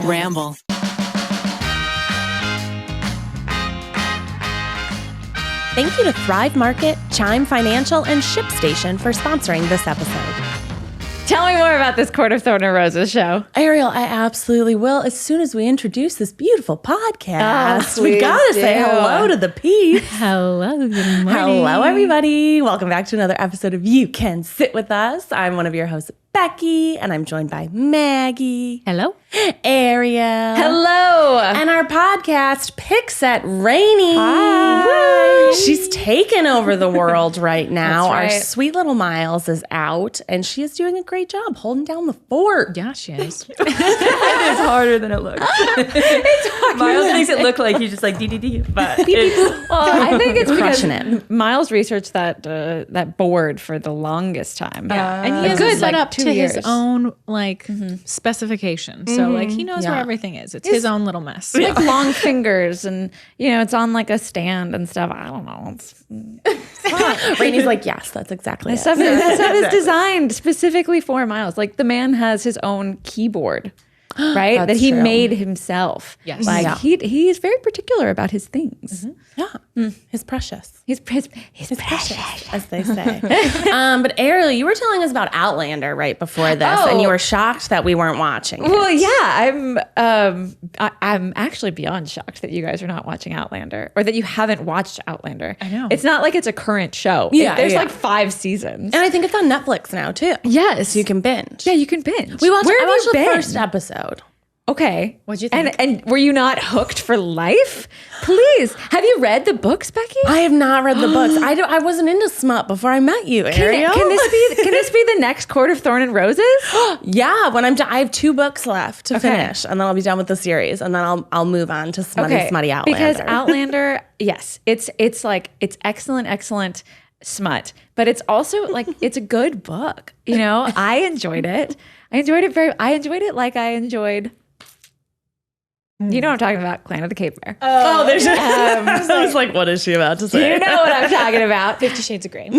Ramble. Thank you to Thrive Market, Chime Financial, and ShipStation for sponsoring this episode. Tell me more about this Court of Thorn and Roses show. Ariel, I absolutely will as soon as we introduce this beautiful podcast. Oh, We've got to say hello to the peeps. Hello, good morning. Hello, everybody. Welcome back to another episode of You Can Sit With Us. I'm one of your hosts, Becky, and I'm joined by Maggie. Hello. Ariel. Hello. And our podcast picks at Rainie. Hi. She's taken over the world right now. That's right. Our sweet little Miles is out, and she is doing a great job holding down the fort. Yeah, she is. It is harder than it looks. It's hard. Miles makes it look like he's just like dee, but it's Well, I think it's because Crushing it. Miles researched that board for the longest time. and he has good, it set like, up 2 to years. his own specifications. So like he knows where everything is. It's his own little mess. Like long fingers, and it's on like a stand and stuff. I don't know. Rainie's like, yes, that's exactly it. That stuff is designed specifically for Miles. Like the man has his own keyboard, right? that That's he true. made himself. Yes. Like Yeah. he is very particular about his things. Yeah, he's precious. He's precious. As they say. But Ariel, you were telling us about Outlander right before this, and you were shocked that we weren't watching it. Well, yeah, I'm actually beyond shocked that you guys are not watching Outlander, or that you haven't watched Outlander. I know. It's not like it's a current show. Yeah, There's yeah. like 5 seasons. And I think it's on Netflix now, too. Yes. So you can binge. Yeah, you can binge. I watched you the been? first episode. Okay. What'd you think? And were you not hooked for life? Please. Have you read the books, Becky? I have not read the books. I wasn't into smut before I met you, Ariel. Can this be the next Court of Thorn and Roses? Yeah, when I'm done, I have 2 books left to finish, and then I'll be done with the series, and then I'll move on to smutty Outlander. Because Outlander, yes, it's excellent smut, but it's also like it's a good book. I enjoyed it. I enjoyed it like I enjoyed. You know what I'm talking about, Clan of the Cape Bear. Oh, there's I was like, what is she about to say? You know what I'm talking about. 50 Shades of Grey.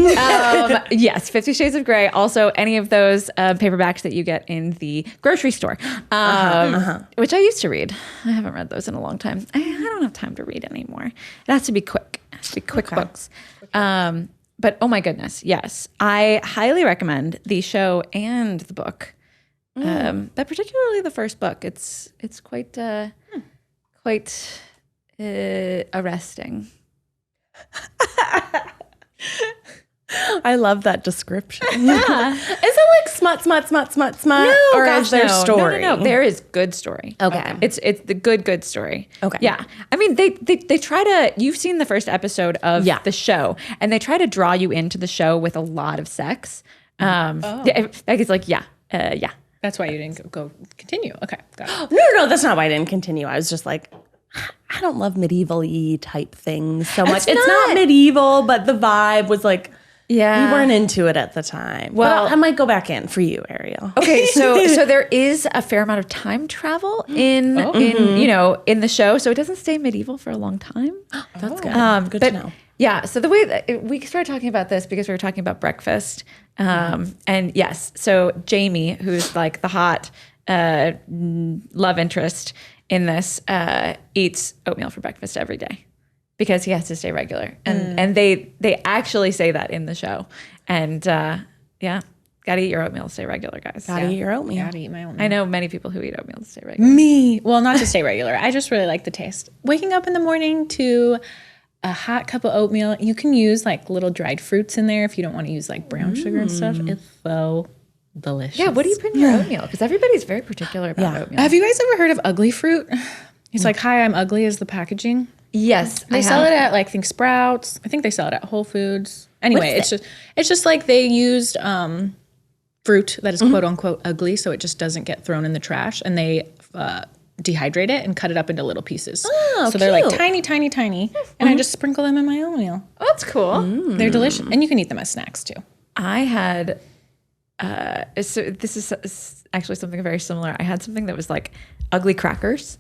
Yes, 50 Shades of Grey. Also, any of those paperbacks that you get in the grocery store, which I used to read. I haven't read those in a long time. I don't have time to read anymore. It has to be quick. It has to be quick books. But oh my goodness, yes. I highly recommend the show and the book. But particularly the first book. It's quite arresting. I love that description. Yeah. Is it like smut? No, or gosh, is there no. story? No. There is good story. Okay. It's the good story. Okay. Yeah. I mean, they try to. You've seen the first episode of the show, and they try to draw you into the show with a lot of sex. It's like yeah. That's why you didn't go continue. Okay, got it. No, that's not why I didn't continue. I was just like, I don't love medieval-y type things so much. It's not medieval, but the vibe was like, we weren't into it at the time. Well, I might go back in for you, Ariel. Okay, so there is a fair amount of time travel in the show, so it doesn't stay medieval for a long time. That's good. Good to know. Yeah, so the way that we started talking about this because we were talking about breakfast, and yes, so Jamie, who's like the hot love interest in this, eats oatmeal for breakfast every day because he has to stay regular, and they actually say that in the show, and gotta eat your oatmeal to stay regular, guys. Gotta eat your oatmeal. Gotta eat my own. I know many people who eat oatmeal to stay regular. Me. Well, not to stay regular. I just really like the taste. Waking up in the morning to a hot cup of oatmeal. You can use like little dried fruits in there if you don't want to use like brown sugar and stuff. It's so delicious. Yeah, what do you put in your oatmeal? Because everybody's very particular about oatmeal. Have you guys ever heard of ugly fruit? It's like, hi, I'm ugly is the packaging. Yes, They sell it at like Sprouts. I think they sell it at Whole Foods. Anyway, it's just like they used fruit that is quote unquote ugly, so it just doesn't get thrown in the trash, and they dehydrate it and cut it up into little pieces. Oh, so they're like tiny, titiny, tiny, and I just sprinkle them in my oatmeal. Oh, that's cool. They're delicious, and you can eat them as snacks too. I had, so this is actually something very similar. I had something that was like ugly crackers.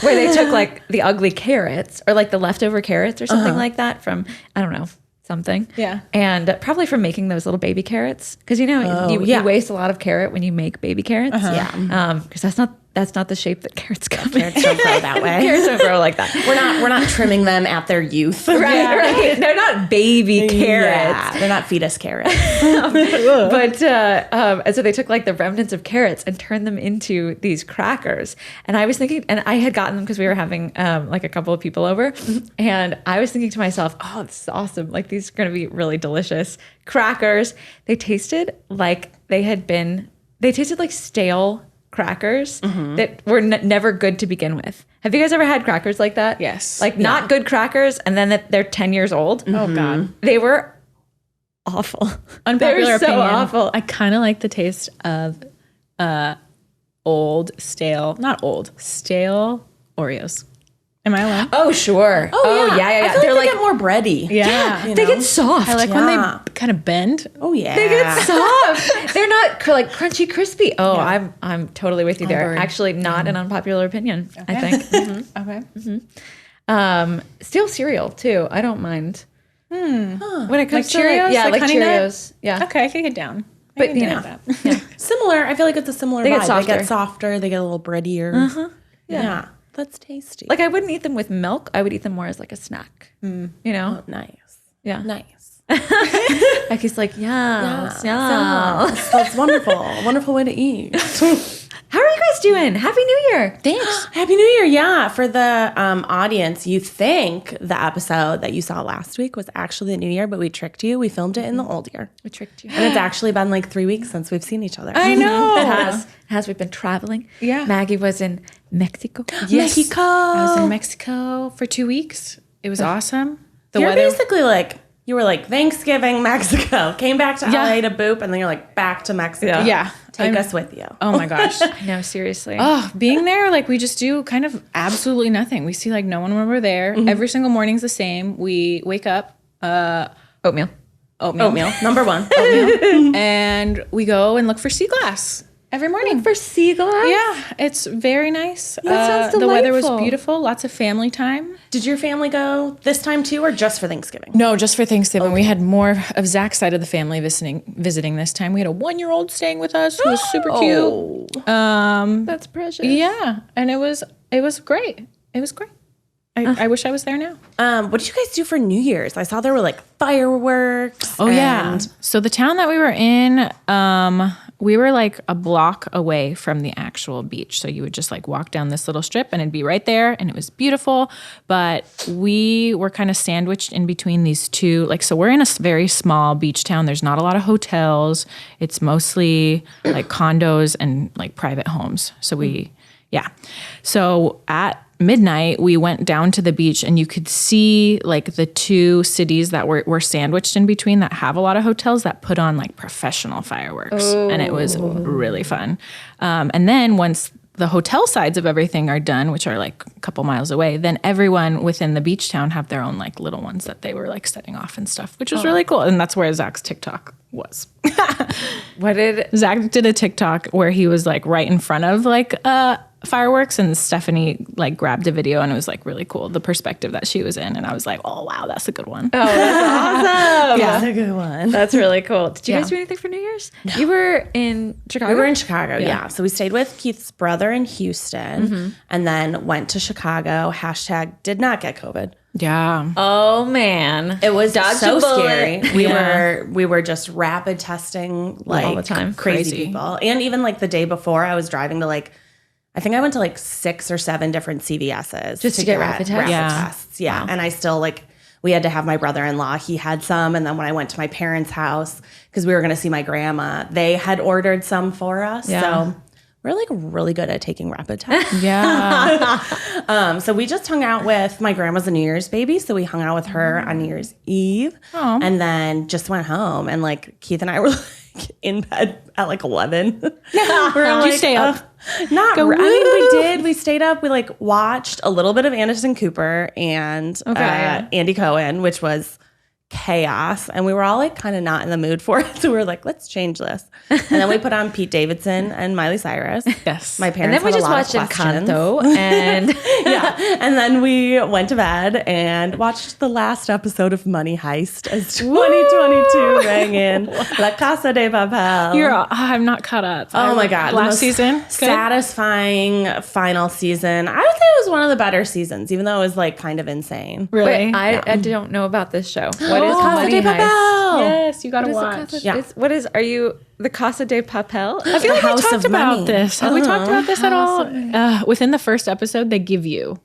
Where they took like the ugly carrots or like the leftover carrots or something like that from, I don't know, something. Yeah. And probably from making those little baby carrots. Because, you waste a lot of carrot when you make baby carrots. Yeah. Because that's not the shape that carrots come in. Carrots don't grow that way. Carrots don't grow like that. We're not trimming them at their youth. Right. They're not baby carrots. Yeah, they're not fetus carrots. But and so they took like the remnants of carrots and turned them into these crackers. And I was thinking, and I had gotten them because we were having like a couple of people over, and I was thinking to myself, oh, this is awesome. Like these are going to be really delicious crackers. They tasted like they tasted like stale crackers that were never good to begin with. Have you guys ever had crackers like that? Yes. Like not good crackers, and then they're 10 years old. Oh God. They were awful. Unpopular they were so opinion. awful. I kind of like the taste of stale Oreos. Am I allowed? Oh, sure. Oh yeah. I feel They're like like, they get more bready. Yeah. You they know? get soft. I like when they kind of bend. Oh yeah. They get soft. They're not like crunchy, crispy. Oh, I'm totally with you there. Board. Actually, not an unpopular opinion, I think. Okay. Still cereal too. I don't mind. When it comes Like to Cheerios? yeah, like Honey Nut? Cheerios. Yeah. Okay, I can get down. But you know, Similar. I feel like it's a similar They get vibe. softer. They get softer. They get a little breadier. Yeah. That's tasty. like I wouldn't eat them with milk. I would eat them more as like a snack. You know? Oh, nice. Yeah. Nice. Becky's like, yeah. That's wonderful. Wonderful way to eat. How are you guys doing? Happy New Year. Thanks. Happy New Year. Yeah. For the audience, you think the episode that you saw last week was actually the New Year, but we tricked you. We filmed it in the old year. We tricked you. And it's actually been like 3 weeks since we've seen each other. I know. It has. We've been traveling. Yeah. Maggie was in Mexico. Yes. Mexico. I was in Mexico for 2 weeks. It was awesome. The You're weather. basically like, you were like Thanksgiving, Mexico, came back to LA to boop, and then you're like back to Mexico. Yeah. Take us with you. Oh my gosh. No, seriously. Oh, being there, like we just do kind of absolutely nothing. We see like no one when we're there. Every single morning's the same. We wake up, Oatmeal. Oatmeal, number one. and we go and look for sea glass every morning. For sea glass? Yeah, it's very nice. That sounds the weather was delightful. beautiful. Lots of family time. Did your family go this time too, or just for Thanksgiving? No, just for Thanksgiving. We had more of Zach's side of the family visiting this time. We had a 1-year-old staying with us who was super cute. That's precious. Yeah, and it was great. It was great. I wish I was there now. What did you guys do for New Year's? I saw there were like fireworks. Oh yeah. So the town that we were in, we were like a block away from the actual beach. So you would just like walk down this little strip and it'd be right there, and it was beautiful. But we were kind of sandwiched in between these two. Like, so we're in a very small beach town. There's not a lot of hotels. It's mostly like condos and like private homes. So So at midnight, we went down to the beach, and you could see like the two cities that were sandwiched in between that have a lot of hotels that put on like professional fireworks. And it was really fun. And then once the hotel sides of everything are done, which are like a couple miles away, then everyone within the beach town have their own like little ones that they were like setting off and stuff, which was really cool. And that's where Zach's TikTok was. Zach did a TikTok where he was like right in front of like fireworks, and Stephanie like grabbed a video, and it was like really cool, the perspective that she was in, and I was like, oh wow, that's a good one. Oh, that's awesome. That's a good one. That's really cool. Did you guys do anything for New Year's? No. You were in Chicago? We were in Chicago, yeah. So we stayed with Keith's brother in Houston, and then went to Chicago. # did not get COVID. Yeah. Oh man. It was Dodged so a bullet. scary. We were just rapid testing like all the time. crazy people. And even like the day before, I was driving to like, I think I went to like 6 or 7 different CVS's Just to get rapid tests? tests. Yeah. Wow. And I still like, we had to have my brother-in-law. He had some. And then when I went to my parents' house, because we were going to see my grandma, they had ordered some for us. Yeah. So we're like really good at taking rapid tests. Yeah. So we just hung out with, my grandma's a New Year's baby. So we hung out with her on New Year's Eve and then just went home. And like Keith and I were like in bed at like 11. Did you stay up? Not really. I mean, we did. We stayed up. We like watched a little bit of Anderson Cooper and Andy Cohen, which was chaos, and we were all like kind of not in the mood for it. So we were like, let's change this. And then we put on Pete Davidson and Miley Cyrus. Yes. My And parents then we had just a lot watched of questions. Encanto and Yeah. And then we went to bed and watched the last episode of Money Heist as 2022 rang in. La Casa de Papel. I'm not caught up. Oh my God. Last season? Good? Satisfying final season. I would say it was one of the better seasons, even though it was like kind of insane. Really? wait, I don't know about this show. What is Casa Money de Heist? Papel. Yes, you got to What is watch. the Casa? Yeah. Are you the Casa de Papel? I feel like we House talked of about Money. this. Have we talked about this at all? Within the first episode, they give you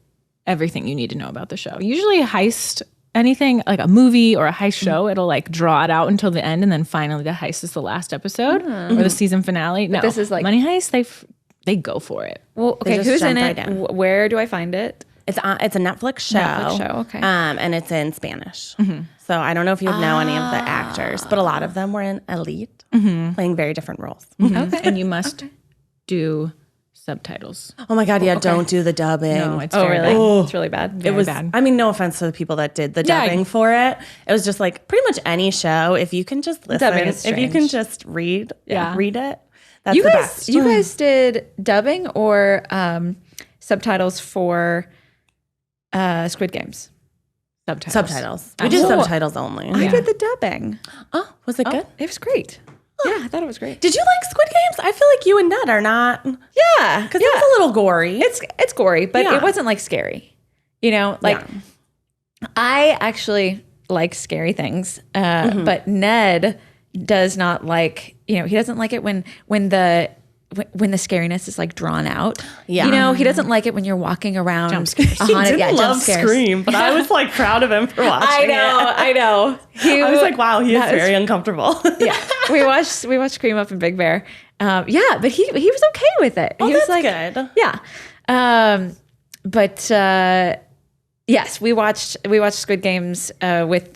everything you need to know about the show. Usually a heist, anything like a movie or a heist show, it'll like draw it out until the end, and then finally the heist is the last episode or the season finale. No, this is like- Money Heist. They go for it. Well, okay, just who's in jump it? right in. Where do I find it? It's a Netflix show. Netflix show, okay. And it's in Spanish. So I don't know if you would know any of the actors, but a lot of them were in Elite, playing very different roles. Okay. And you must do subtitles. Oh my God, yeah, don't do the dubbing. No, it's Oh, very really? bad. It's really bad. It was bad. I mean, no offense to the people that did the Yeah. dubbing for it. It was just like pretty much any show. If you can just listen, Dubbing is if you can strange. just read Yeah. it, that's You the guys, best. you guys did dubbing or subtitles for Squid Games? Subtitles. We did subtitles only. I did the dubbing. Oh, was it good? It was great. Yeah, I thought it was great. Did you like Squid Games? I feel like you and Ned are not, because Yeah, it's a little gory. it's gory, but Yeah. it wasn't like scary. You know, like I actually like scary things, but Ned does not like. You know, he doesn't like it when the scariness is like drawn out. Yeah. You know, he doesn't like it when you're walking around. Jump scares. He didn't jump love scares. Scream, but I was like proud of him for watching I know. I was like, wow, he is very uncomfortable. Yeah, we watched Scream Up and Big Bear. Yeah, but he was okay with it. Oh, he was that's like, good. Yeah, but yes, we watched Squid Games with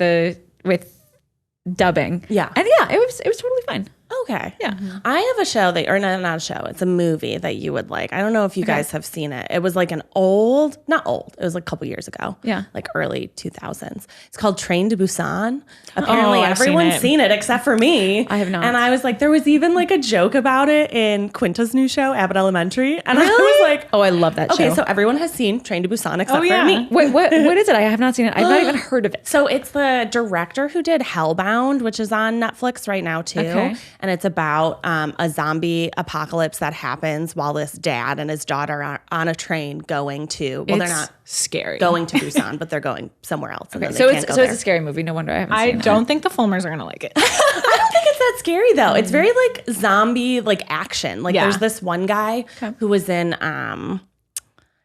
dubbing. Yeah. and yeah, it was totally fine. Okay. Yeah. I have a show that, or not a show, it's a movie that you would like. I don't know if you guys have seen it. It was like not old, it was like a couple years ago. Yeah. Like early 2000s. It's called Train to Busan. Apparently I've seen everyone's it. seen it except for me. I have not. And I was like, there was even like a joke about it in Quinta's new show, Abbott Elementary. And I was like, Oh, I love that show. okay, so everyone has seen Train to Busan except yeah. for me. Wait, what is it? I have not seen it. I've not even heard of it. So it's the director who did Hellbound, which is on Netflix right now too. Okay. And it's about a zombie apocalypse that happens while this dad and his daughter are on a train going to, well, they're It's not scary. going to Busan, but they're going somewhere else. And then they So can't go it's there. a scary movie. No wonder I haven't I seen it. don't think the Fulmers are gonna like it. I don't think it's that scary though. It's very like zombie, like action. Like Yeah. there's this one guy who was in,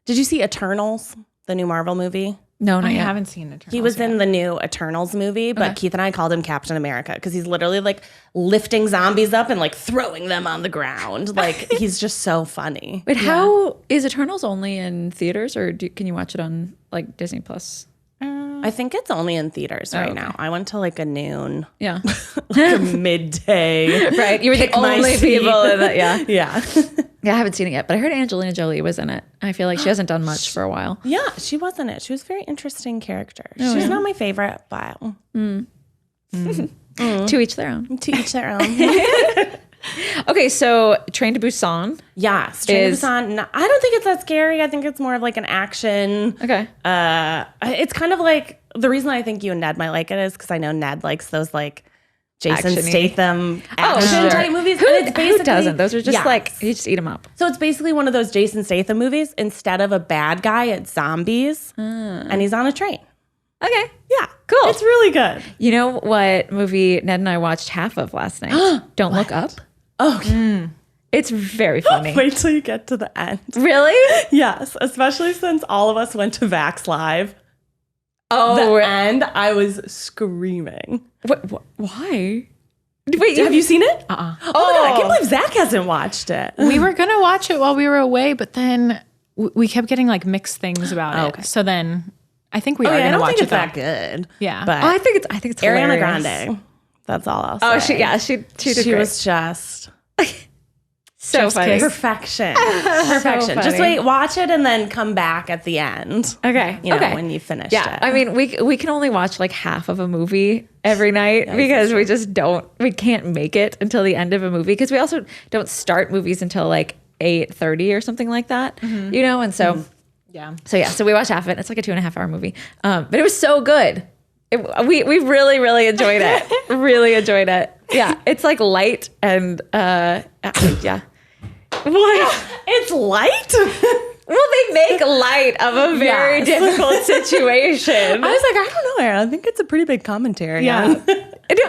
did you see Eternals, the new Marvel movie? No, I not yet. haven't seen it. He was in the new Eternals movie, but Keith and I called him Captain America because he's literally like lifting zombies up and like throwing them on the ground. Like he's just so funny. Wait, how is Eternals only in theaters, or can you watch it on like Disney Plus? I think it's only in theaters right now. I went to like a noon, Yeah, like a midday. right. You were the Pick my only seat. people in that. Yeah, Yeah. yeah. I haven't seen it yet, but I heard Angelina Jolie was in it. I feel like she hasn't done much for a while. Yeah, she was in it. She was a very interesting character. She's not my favorite, but To each their own. to each their own. Okay, so Train to Busan. Yes, Train to Busan. No, I don't think it's that scary. I think it's more of like an action. Okay. It's kind of like the reason I think you and Ned might like it is because I know Ned likes those like Jason Action-y. Statham action type movies. Who, And it's who doesn't? Those are just Yes. like you just eat them up. So it's basically one of those Jason Statham movies. Instead of a bad guy, it's zombies, and he's on a train. Okay. Yeah, Cool. It's really good. You know what movie Ned and I watched half of last night? Don't Look Up. Oh, It's very funny. wait till you get to the end. Really? Yes, especially since all of us went to Vax Live. Oh, The end, I was screaming. why? Wait, Have you seen it? Uh-uh. Oh my God, I can't believe Zach hasn't watched it. We were gonna watch it while we were away, but then we kept getting like mixed things about it. okay. So then I think we Oh are yeah, I gonna don't watch think it. it's that though. good. Yeah. But I think it's Ariana hilarious. Grande. That's all I'll say. Oh, she did She great. was just So funny. Perfection. Perfection. Just wait, watch it and then come back at the end. Okay. You know, when you finished it. I mean, we can only watch like half of a movie every night because we can't make it until the end of a movie because we also don't start movies until like 8:30 or something like that, you know? And so, so we watched half of it. It's like a 2.5 hour movie. But it was so good. We really, really enjoyed it. Really enjoyed it. Yeah. It's like light and, yeah. What? It's light? Well, they make light of a very difficult situation. I was like, I don't know, Aaron. I think it's a pretty big commentary on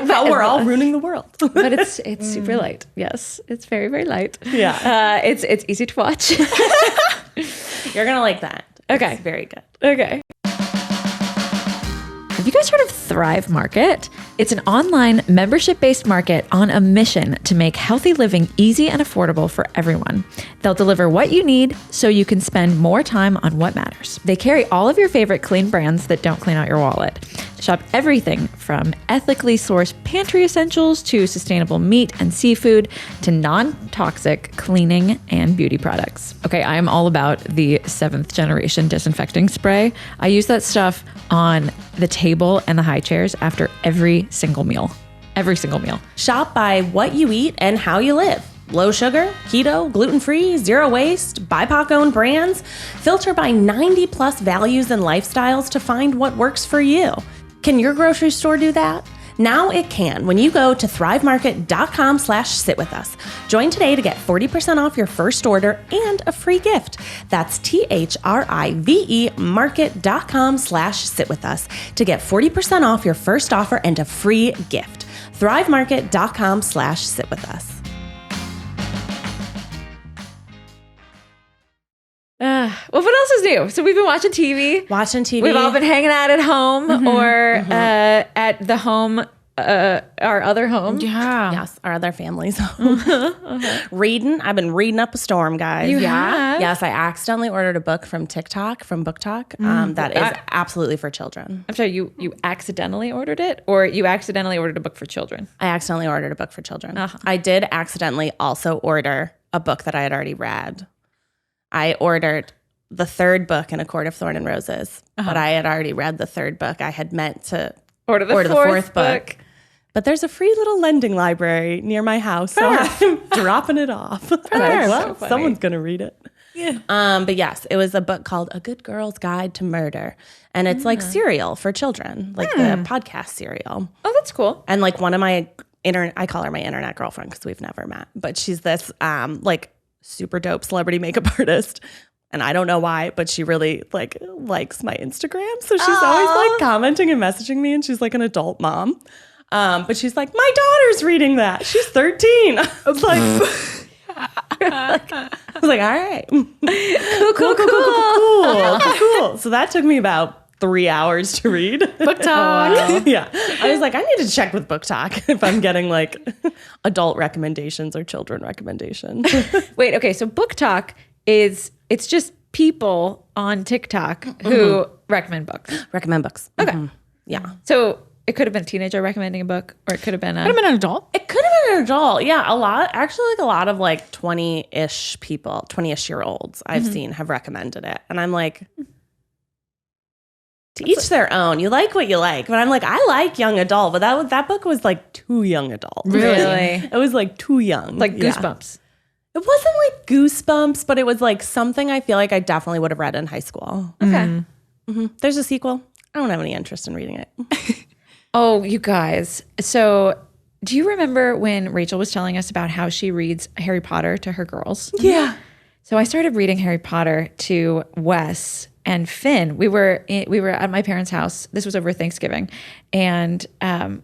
how we're all ruining the world. But it's super light. Yes, it's very, very light. Yeah. It's easy to watch. You're going to like that. Okay. It's very good. Okay. Have you guys heard of Thrive Market? It's an online membership-based market on a mission to make healthy living easy and affordable for everyone. They'll deliver what you need so you can spend more time on what matters. They carry all of your favorite clean brands that don't clean out your wallet. Shop everything from ethically sourced pantry essentials to sustainable meat and seafood to non-toxic cleaning and beauty products. Okay, I am all about the 7th generation disinfecting spray. I use that stuff on the table and the high chairs after every single meal. Every single meal. Shop by what you eat and how you live. Low sugar, keto, gluten-free, zero waste, BIPOC-owned brands. Filter by 90 plus values and lifestyles to find what works for you. Can your grocery store do that? Now it can when you go to thrivemarket.com/sitwithus. Join today to get 40% off your first order and a free gift. That's THRIVE market.com/sitwithus to get 40% off your first offer and a free gift. thrivemarket.com/sitwithus. Well, what else is new? So we've been watching TV. We've all been hanging out at home or at the home, our other home. Yeah. Yes, our other family's home. Reading. I've been reading up a storm, guys. You have? Yes, I accidentally ordered a book from TikTok, from Book Talk, that is absolutely for children. I'm sorry, you accidentally ordered it or you accidentally ordered a book for children? I accidentally ordered a book for children. I did accidentally also order a book that I had already read. I ordered the 3rd book in A Court of Thorn and Roses, but I had already read the 3rd book. I had meant to order the 4th book. But there's a free little lending library near my house, so I'm dropping it off. Well, so someone's going to read it. Yeah. But yes, it was a book called A Good Girl's Guide to Murder. And it's like Serial for children, like the podcast Serial. Oh, that's cool. And like one of my I call her my internet girlfriend because we've never met, but she's this like super dope celebrity makeup artist. And I don't know why, but she really likes my Instagram. So she's always like commenting and messaging me, and she's like an adult mom. But she's like, my daughter's reading that. She's 13. I was like, all right. Cool. So that took me about 3 hours to read. Book Talk. Yeah. I was like, I need to check with Book Talk if I'm getting like adult recommendations or children recommendations. Wait, okay. So Book Talk it's just people on TikTok who recommend books. Recommend books. Okay. Yeah. So it could have been a teenager recommending a book, or it could have been an adult. It could have been an adult. Yeah, a lot of like 20-ish people, 20-ish year olds I've seen have recommended it. And I'm like, to each their own. You like what you like. But I'm like, I like young adult, but that book was like too young adult. Really? It was like too young. Like Goosebumps. Yeah. It wasn't like Goosebumps, but it was like something I feel like I definitely would have read in high school. Okay. There's a sequel. I don't have any interest in reading it. Oh, you guys. So do you remember when Rachel was telling us about how she reads Harry Potter to her girls? Yeah. So I started reading Harry Potter to Wes and Finn. We were at my parents' house. This was over Thanksgiving. And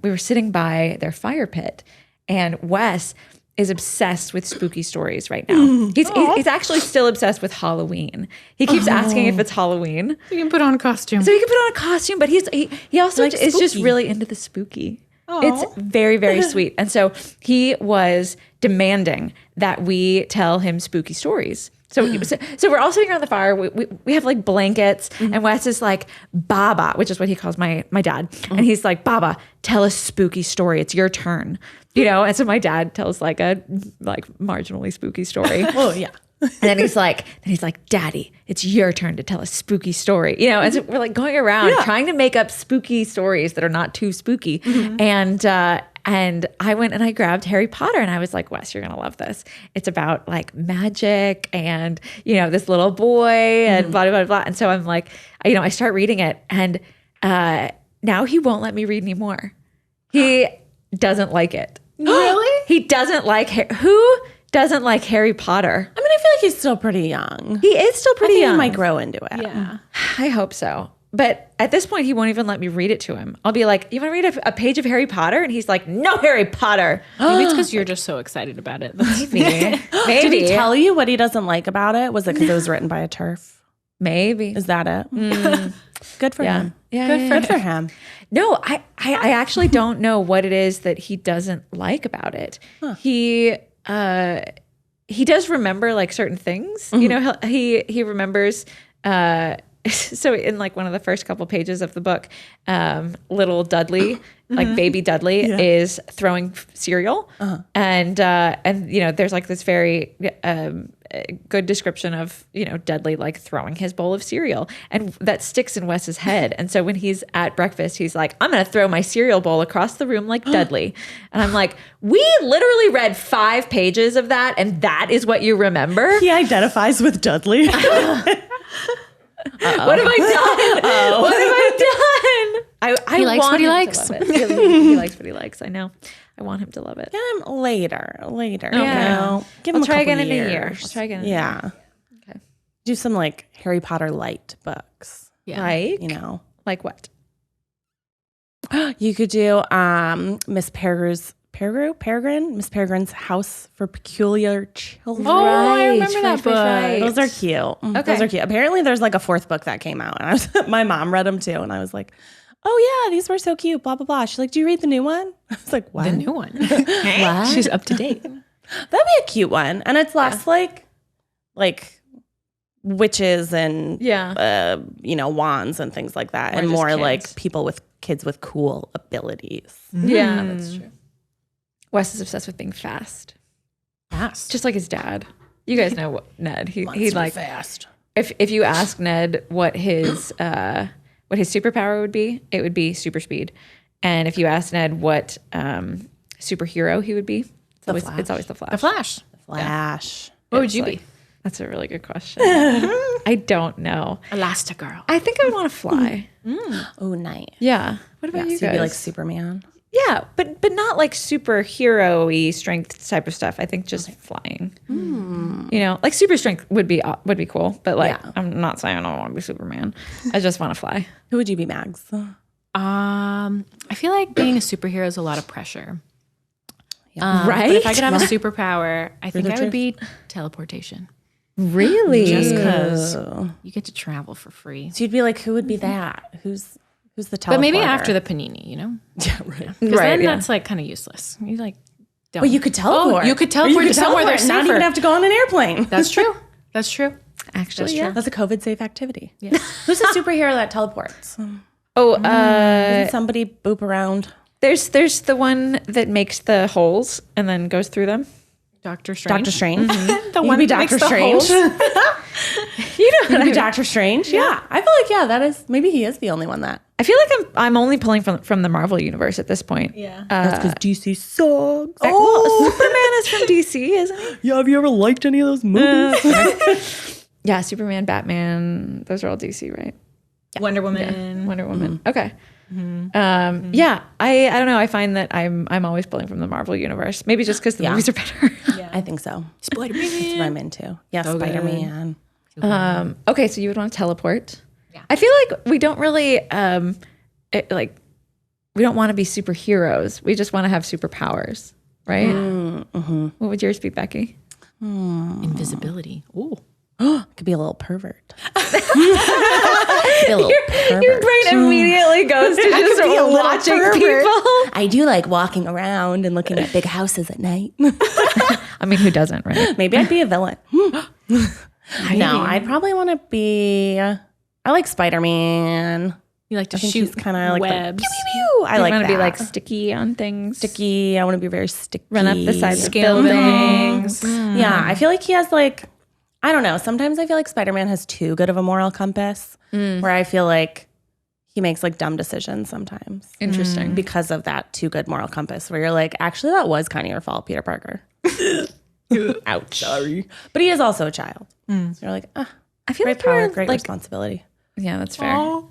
we were sitting by their fire pit. And Wes is obsessed with spooky stories right now. He's actually still obsessed with Halloween. He keeps asking if it's Halloween. So you can put on a costume. But he also is just really into the spooky. Aww. It's very, very sweet. And so he was demanding that we tell him spooky stories. So we're all sitting around the fire. We have like blankets, and Wes is like, Baba, which is what he calls my dad. And he's like, Baba, tell a spooky story. It's your turn. And so my dad tells like a marginally spooky story. Oh yeah. And then he's like, Daddy, it's your turn to tell a spooky story. And so we're like going around trying to make up spooky stories that are not too spooky. And I went and I grabbed Harry Potter and I was like, Wes, you're going to love this. It's about like magic and, this little boy and blah, blah, blah, blah. And so I'm like, I start reading it and now he won't let me read anymore. He doesn't like it. Really? He doesn't like who doesn't like Harry Potter? I mean, I feel like he's still pretty young. He is still pretty young. He might grow into it. Yeah. I hope so. But at this point, he won't even let me read it to him. I'll be like, you want to read a page of Harry Potter? And he's like, no Harry Potter. Maybe it's because you're just so excited about it. Maybe. Did he tell you what he doesn't like about it? Was it because it was written by a TERF? Maybe. Is that it? Good for him. Yeah, Good for him. No, I actually don't know what it is that he doesn't like about it. He does remember like certain things. He remembers. So in like one of the first couple pages of the book, little Dudley, like baby Dudley, is throwing cereal, and there's like this very good description of Dudley like throwing his bowl of cereal, and that sticks in Wes's head. And so when he's at breakfast, he's like, "I'm gonna throw my cereal bowl across the room like Dudley," and I'm like, "We literally read 5 pages of that, and that is what you remember?" He identifies with Dudley. What have I done? What have I done? He likes what he likes. He likes what he likes. I know. I want him to love it. Get him later. Yeah. Give him I'll try a again couple in years. a year. I'll try again. Yeah. Okay. Do some like Harry Potter light books. Yeah. Like? Like what? You could do Miss Miss Peregrine's House for Peculiar Children. Oh, I remember that book. Right. Those are cute. Okay. Those are cute. Apparently there's like a 4th book that came out and my mom read them too. And I was like, oh yeah, these were so cute, blah, blah, blah. She's like, do you read the new one? I was like, what? The new one. What? She's up to date. That'd be a cute one. And it's less like witches and, wands and things like that. And more like people with kids with cool abilities. Yeah, that's true. Wes is obsessed with being fast. Fast. Just like his dad. You guys know what Ned. He like fast. If you ask Ned what his superpower would be, it would be super speed. And if you ask Ned what superhero he would be, it's always the Flash. The Flash. Flash. What would you be? That's a really good question. I don't know. Elastigirl. I think I want to fly. Oh, nice. Yeah. What about you So guys? you'd be like Superman. Yeah, but not like superhero-y strength type of stuff. I think just flying. Like super strength would be cool. But like, I'm not saying I don't want to be Superman. I just want to fly. Who would you be, Mags? I feel like being a superhero is a lot of pressure. Right? But if I could have a superpower, I think I would be teleportation. Really? Just because you get to travel for free. So you'd be like, who would be that? Who's the teleporter? But maybe after the panini, Yeah, right. Because then that's like kind of useless. You like don't. Well, you could teleport. You could teleport to somewhere that's not safer. even have to go on an airplane. That's true. That's true. Actually, That's a COVID-safe activity. Yeah. Who's a superhero that teleports? Oh, Doesn't somebody boop around? there's the one that makes the holes and then goes through them. Doctor Strange. Doctor Strange. The You one could be that makes Doctor the Strange. holes. You could be Doctor Strange. Yeah. I feel like, that is, maybe he is the only one that. I feel like I'm only pulling from the Marvel universe at this point. Yeah. That's because DC sucks. Well, Superman is from DC, isn't he? Yeah, have you ever liked any of those movies? Yeah, Superman, Batman, those are all DC, right? Wonder Woman. Wonder Woman. Okay. Yeah, I don't know. I find that I'm always pulling from the Marvel universe. Maybe just because the movies are better. I think so. Spider-Man. That's what I'm into. Yeah, So good. Spider-Man. Okay, so you would want to teleport. Yeah. I feel like we don't really we don't want to be superheroes. We just want to have superpowers, right? What would yours be, Becky? Invisibility. Ooh. Could be a little pervert. Your brain immediately goes to just be a little watching pervert. people. I do like walking around and looking at big houses at night. I mean, who doesn't, right? Maybe I'd be a villain. No, I'd probably want to be. I like Spider-Man. You like to I think shoot he's kind of like webs. pew, pew, pew. I like want that. to be like sticky on things. Sticky. I want to be very sticky. Run up the sides of Scale buildings. Yeah, I feel like he has like, I don't know. Sometimes I feel like Spider-Man has too good of a moral compass where I feel like he makes like dumb decisions sometimes. Interesting. Because of that too good moral compass where you're like, actually, that was kind of your fault, Peter Parker. Ouch. Sorry. But he is also a child. So you're like, I feel great like power, we're, great like, responsibility. yeah, that's fair.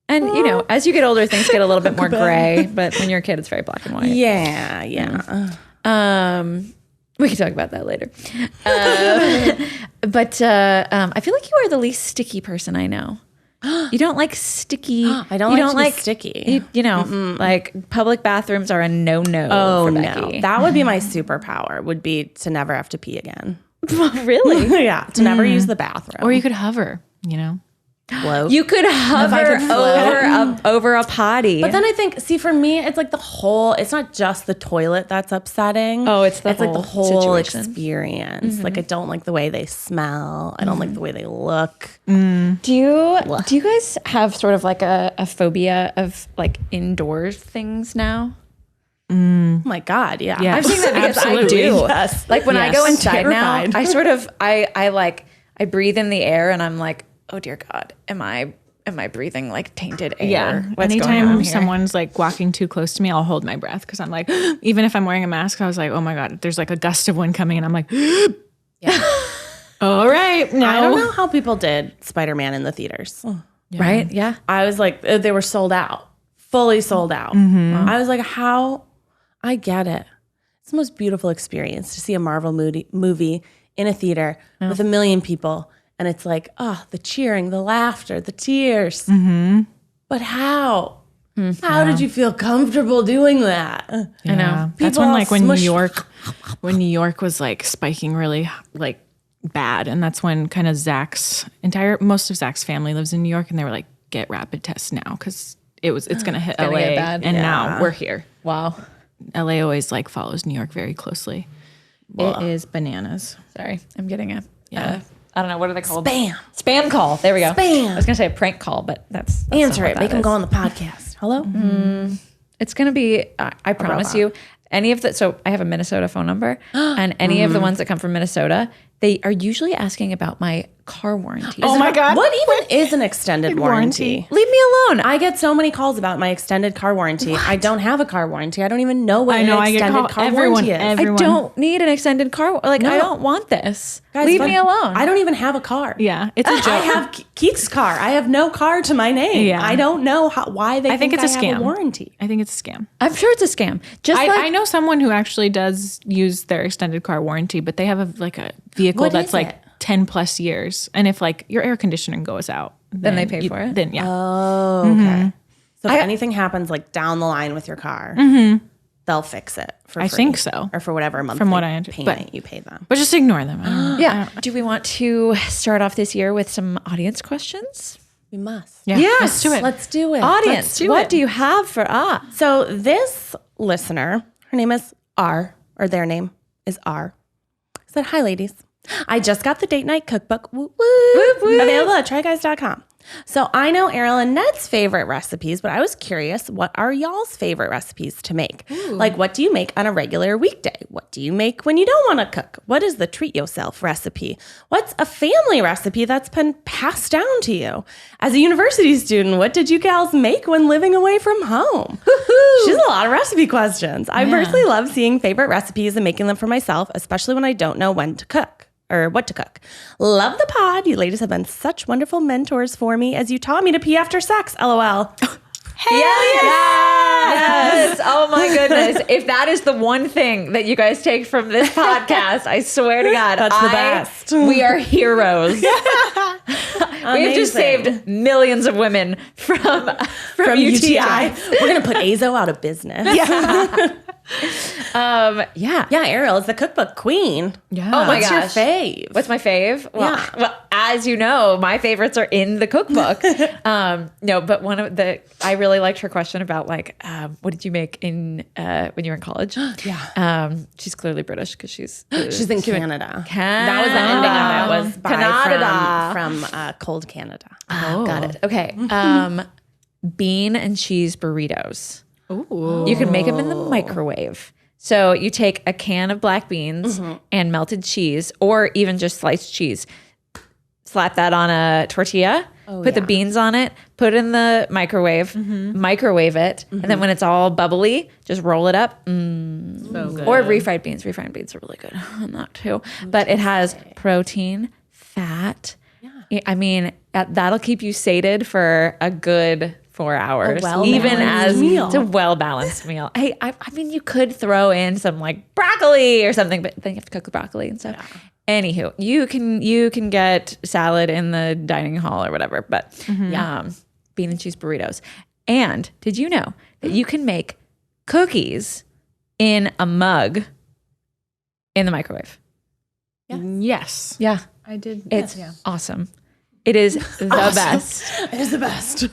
And you know, as you get older, things get a little bit more gray. But when you're a kid, it's very black and white. Yeah. We can talk about that later. But I feel like you are the least sticky person I know. You don't like sticky. I don't like to be sticky. You know, like public bathrooms are a no-no. Oh, for no. Becky. That would be my superpower, would be to never have to pee again. Really? Yeah, to never use the bathroom. Or you could hover, you know? float. You could hover over a potty. But then I think, see, for me, it's like it's not just the toilet that's upsetting. Oh, it's like the whole situation. experience. Like, I don't like the way they smell. I don't like the way they look. Do you guys have sort of like a phobia of like indoor things now? Oh my God, yeah. I'm saying that because I do. Yes. Like when I go I'm inside now, terrified. I sort of I breathe in the air and I'm like, oh dear God, am I breathing like tainted air? Yeah. What's going on Anytime here? someone's like walking too close to me, I'll hold my breath because I'm like, even if I'm wearing a mask, I was like, oh my God, there's like a gust of wind coming, and I'm like, Yeah. all right, no. I don't know how people did Spider-Man in the theaters. Right? Yeah. I was like, they were sold out, fully sold out. I was like, how? I get it. It's the most beautiful experience to see a Marvel movie in a theater with 1 million people. And it's like, the cheering, the laughter, the tears. But how? How did you feel comfortable doing that? I know. That's People when all like when smushed. New York was like spiking really like bad, and that's when kind of most of Zach's family lives in New York, and they were like, get rapid tests now because it's gonna hit gonna LA, get bad. and now we're here. Wow. LA always like follows New York very closely. It is bananas. Sorry, I'm getting a I don't know, what are they called? Spam call. There we go. Spam. I was gonna say a prank call, but that's Answer not it. what Make that them is. go on the podcast. Hello? It's going to be, I promise you, so I have a Minnesota phone number, and any of the ones that come from Minnesota, they are usually asking about my car warranty. Oh my God. What even is an extended warranty? Leave me alone. I get so many calls about my extended car warranty. I don't have a car warranty. I don't even know what an extended car warranty is. I don't need an extended car. Like, I don't want this. Guys, Leave but me alone. I don't even have a car. Yeah, it's a joke. I have Keith's car. I have no car to my name. Yeah. I don't know why they think it's a I have scam. a warranty. I think it's a scam. I'm sure it's a scam. I know someone who actually does use their extended car warranty, but they have a vehicle What that's is like it? 10 plus years. And if like your air conditioning goes out, Then they pay for it? Then yeah. Oh, okay. So if anything happens like down the line with your car, they'll fix it for free. I think so. Or for whatever monthly From what I understand. payment you pay them. But just ignore them. I don't know. Yeah. Do we want to start off this year with some audience questions? We must. Yeah, let's do it. Let's do it. Audience, what do you have for us? So this listener, her name is R, or their name is R, said, "Hi, ladies. I just got the date night cookbook available at tryguys.com. So I know Ariel and Ned's favorite recipes, but I was curious, what are y'all's favorite recipes to make? Like, what do you make on a regular weekday? What do you make when you don't want to cook? What is the treat yourself recipe? What's a family recipe that's been passed down to you? As a university student, what did you gals make when living away from home?" She's a lot of recipe questions. I personally love seeing favorite recipes and making them for myself, especially when I don't know when to cook. Or what to cook. Love the pod. You ladies have been such wonderful mentors for me as you taught me to pee after sex. LOL. Yes! Oh my goodness. If that is the one thing that you guys take from this podcast, I swear to God, That's the best. We are heroes. We have just saved millions of women from UTI. We're going to put Azo out of business. Yeah, Ariel is the cookbook queen. Yeah. Oh my What's gosh. your fave? What's my fave? Well, as you know, my favorites are in the cookbook. No, but I really liked her question about like, what did you make when you were in college? She's clearly British because she's in Canada. Canada. That was the ending of it. Was Canada. from cold Canada. Oh, got it. Okay. bean and cheese burritos. Ooh. You can make them in the microwave. So you take a can of black beans and melted cheese, or even just sliced cheese. Slap that on a tortilla, put the beans on it, put it in the microwave, microwave it, and then when it's all bubbly, just roll it up. So good. Or refried beans. Refried beans are really good on that too. But it has protein, fat. Yeah. I mean, that'll keep you sated for a good 4 hours. Even as it's a well-balanced meal. Hey, I mean, you could throw in some like broccoli or something, but then you have to cook the broccoli and stuff. Yeah. Anywho, you can get salad in the dining hall or whatever, but bean and cheese burritos. And did you know that you can make cookies in a mug in the microwave? Yeah. Yes. Yeah. I did. It's awesome. It is the best. It is the best.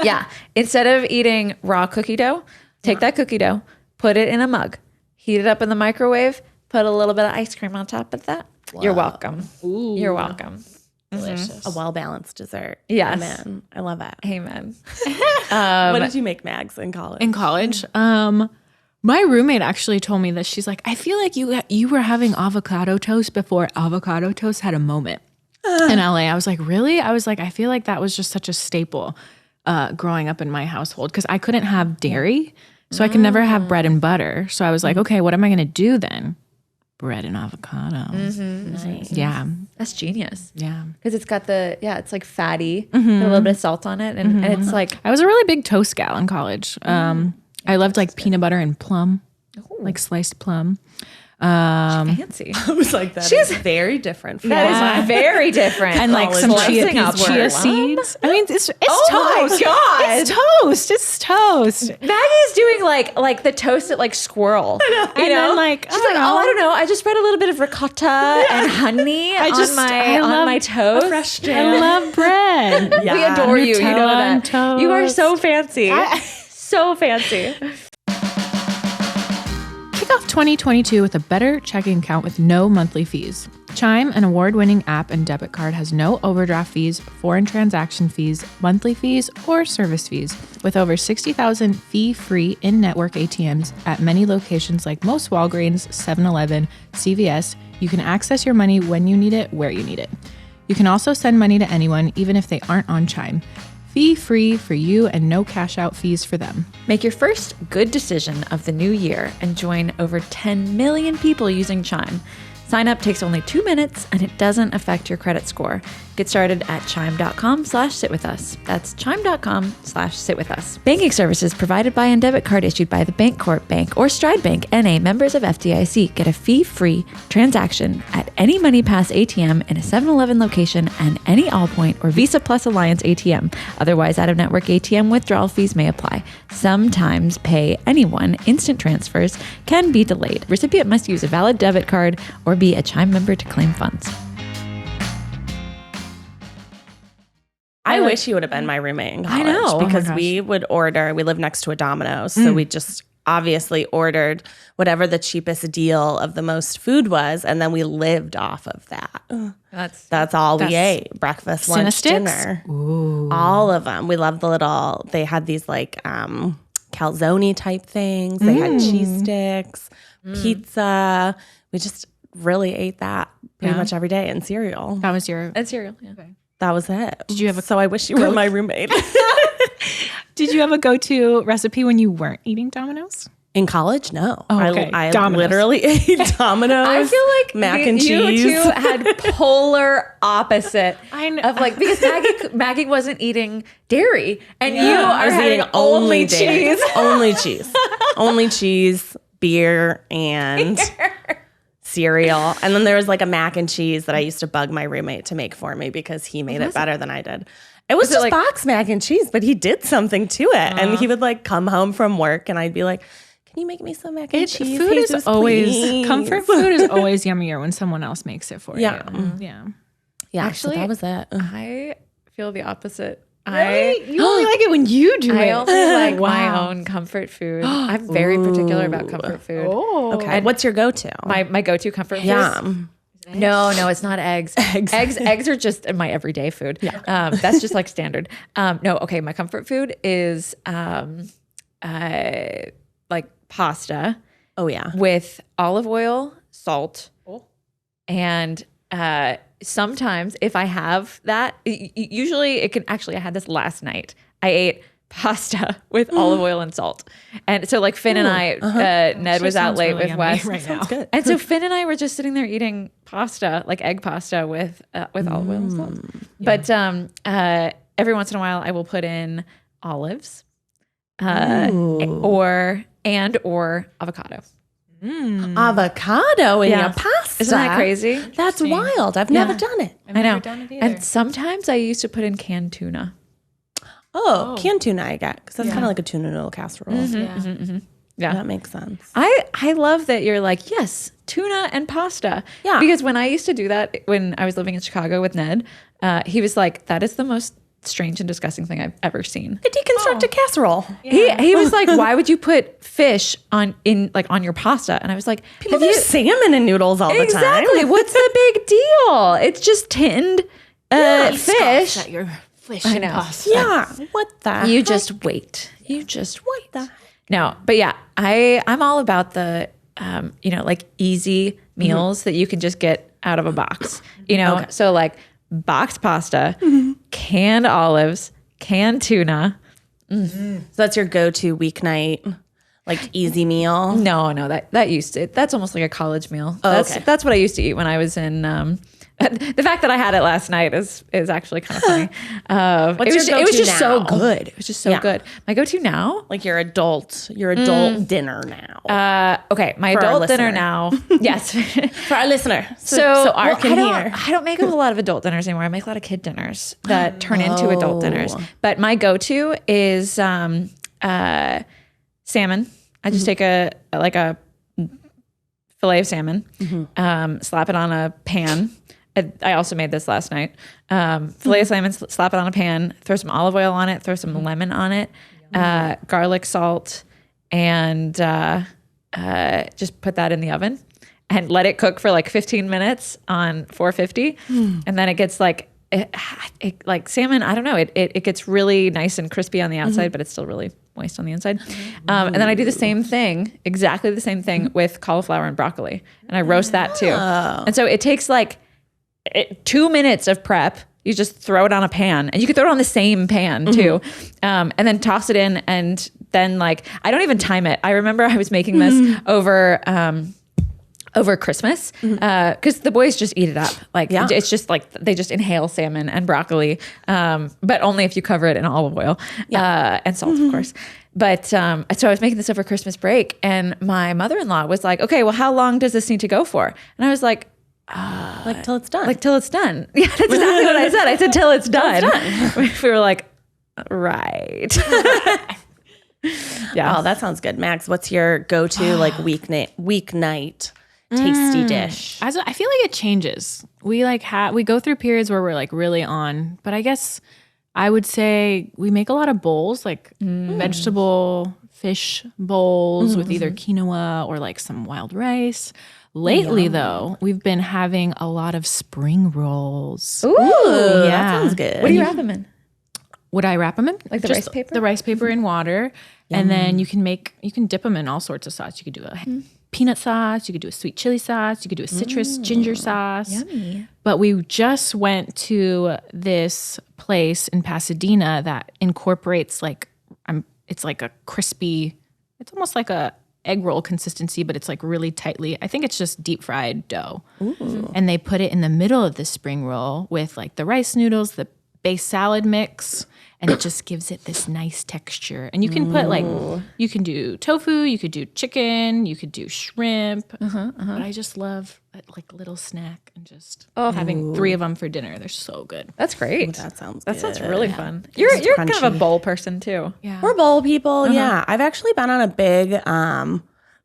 Yeah. Instead of eating raw cookie dough, take that cookie dough, put it in a mug, heat it up in the microwave, put a little bit of ice cream on top of that. Wow. You're welcome. Ooh. You're welcome. Delicious. A well-balanced dessert. Yes. Amen. I love it. Amen. What did you make, Mags, in college? In college, my roommate actually told me that she's like, I feel like you were having avocado toast before avocado toast had a moment in LA. I was like, really? I was like, I feel like that was just such a staple growing up in my household because I couldn't have dairy, so I could never have bread and butter. So I was like, okay, what am I going to do then? Bread and avocado. Nice. Yeah. That's genius. Yeah. Because it's got it's like fatty, got a little bit of salt on it. And it's like, I was a really big toast gal in college. I loved like peanut butter and plum, like sliced plum. fancy. I was like, that is very different. That is very different. And like some chia seeds. I mean, it's oh toast. My God. It's toast. It's toast. Maggie's doing like the toasted like squirrel. You know? Then like, she's like, I don't know. I just spread a little bit of ricotta and honey on my toast. Fresh I love bread. Yeah. We adore you. You know that. Toast. You are so fancy. So fancy. Kick off 2022 with a better checking account with no monthly fees. Chime, an award-winning app and debit card, has no overdraft fees, foreign transaction fees, monthly fees, or service fees. With over 60,000 fee-free in-network ATMs at many locations like most Walgreens, 7-Eleven, CVS, you can access your money when you need it, where you need it. You can also send money to anyone, even if they aren't on Chime. Fee-free for you and no cash-out fees for them. Make your first good decision of the new year and join over 10 million people using Chime. Sign up takes only 2 minutes and it doesn't affect your credit score. Get started at chime.com/sitwithus. That's chime.com/sitwithus. Banking services provided by and debit card issued by the Bancorp Bank or Stride Bank, N.A., members of FDIC. Get a fee-free transaction at any MoneyPass ATM in a 7-Eleven location and any Allpoint or Visa Plus Alliance ATM. Otherwise, out-of-network ATM withdrawal fees may apply. Sometimes pay anyone. Instant transfers can be delayed. Recipient must use a valid debit card or be a Chime member to claim funds. I wish you would have been my roommate in college. I know. Because we would order, we live next to a Domino's, so we just obviously ordered whatever the cheapest deal of the most food was, and then we lived off of that. That's all we ate. Breakfast, lunch, dinner. Ooh. All of them. We loved they had these like calzone type things. They had cheese sticks, pizza. We just really ate that pretty much every day, and cereal. That was your... And cereal, yeah. Okay. That was it. Did you have So I wish you were my roommate. Did you have a go-to recipe when you weren't eating Domino's? In college, no. Oh, okay. I Domino's. Literally ate Domino's. I feel like mac and cheese. You two had polar opposite. I know. Of like, because Maggie wasn't eating dairy, and you are eating only dairy. cheese. Only cheese. Only cheese, beer, and cereal. And then there was like a mac and cheese that I used to bug my roommate to make for me because he made it better than I did. It was just box mac and cheese, but he did something to it. And he would like come home from work and I'd be like, can you make me some mac and cheese? Food Jesus, is always, please. comfort food is always yummier when someone else makes it for you. Yeah. Yeah, Actually, so that was it. I feel the opposite. Really? You only like it when you do it. I only like my own comfort food. I'm very particular about comfort food. Oh. Okay. What's your go-to? My go-to comfort food. Yum. No, it's not eggs. Eggs are just my everyday food. Yeah. That's just like standard. No, okay. My comfort food is like pasta. Oh yeah. With olive oil, salt, and sometimes if I have that, usually it can actually. I had this last night. I ate pasta with olive oil and salt. And so like Finn and I, Ned was out late with Wes. Right now. Good. And so Finn and I were just sitting there eating pasta, like egg pasta with olive oil and salt. But every once in a while I will put in olives or avocado. Avocado in your pasta. Isn't that crazy? That's wild. I've never done it. I know. And sometimes I used to put in canned tuna. Oh, canned tuna I get because that's kind of like a tuna noodle casserole. Yeah, that makes sense. I love that you're like, yes, tuna and pasta. Yeah. Because when I used to do that when I was living in Chicago with Ned, he was like, that is the most strange and disgusting thing I've ever seen. A deconstructed casserole. Yeah. He was like, why would you put fish on your pasta? And I was like, people do salmon and noodles all the time. Exactly. What's the big deal? It's just tinned fish. At your fish I and know. pasta. Yeah. What the You heck? just wait. No, but yeah, I'm all about the like easy meals that you can just get out of a box. So like boxed pasta, canned olives, canned tuna. So that's your go-to weeknight, like easy meal. No, that's almost like a college meal. That's what I used to eat when I was in. The fact that I had it last night is actually kind of funny. What's your go-to it was just so now? good. It was just so good. My go-to now, Like your adult dinner now. Okay, my For our adult dinner listener. now. Yes, For our listener. so our can hear. I don't make a whole lot of adult dinners anymore. I make a lot of kid dinners that turn into adult dinners. But my go-to is salmon. I just take a fillet of salmon, slap it on a pan. I also made this last night. Fillet of salmon, slap it on a pan, throw some olive oil on it, throw some lemon on it, garlic, salt, and just put that in the oven and let it cook for like 15 minutes on 450. And then it gets like salmon, I don't know, it gets really nice and crispy on the outside, but it's still really moist on the inside. And then I do the same thing, exactly the same thing with cauliflower and broccoli. And I roast that too. And so it takes like 2 minutes of prep. You just throw it on a pan, and you can throw it on the same pan too. And then toss it in, and then like, I don't even time it. I remember I was making this over Christmas because the boys just eat it up. Like it's just like they just inhale salmon and broccoli, but only if you cover it in olive oil and salt, of course. But so I was making this over Christmas break, and my mother-in-law was like, "Okay, well, how long does this need to go for?" And I was like, like till it's done. Like till it's done. Yeah, that's exactly what I said. I said till it's done. We were like, right. Yeah. Oh, that sounds good. Max, what's your go-to like weeknight tasty dish? I feel like it changes. We we go through periods where we're like really on, but I guess I would say we make a lot of bowls, like vegetable fish bowls with either quinoa or like some wild rice. Lately, though, we've been having a lot of spring rolls. Ooh, yeah. That sounds good. What do you wrap them in? Would I wrap them in? Like the rice paper? The rice paper in water. And then you can dip them in all sorts of sauce. You could do a peanut sauce. You could do a sweet chili sauce. You could do a citrus ginger sauce. Yummy. But we just went to this place in Pasadena that incorporates it's like a crispy, it's almost like a egg roll consistency, but it's like really tightly, I think it's just deep fried dough. Ooh. And they put it in the middle of the spring roll with like the rice noodles, the base salad mix, and it just gives it this nice texture. And you can put you can do tofu, you could do chicken, you could do shrimp. But I just love like little snack and just having 3 of them for dinner. They're so good. That's great. Ooh, that sounds That good. sounds really fun. You're kind of a bowl person too. Yeah. We're bowl people. Yeah. I've actually been on a big,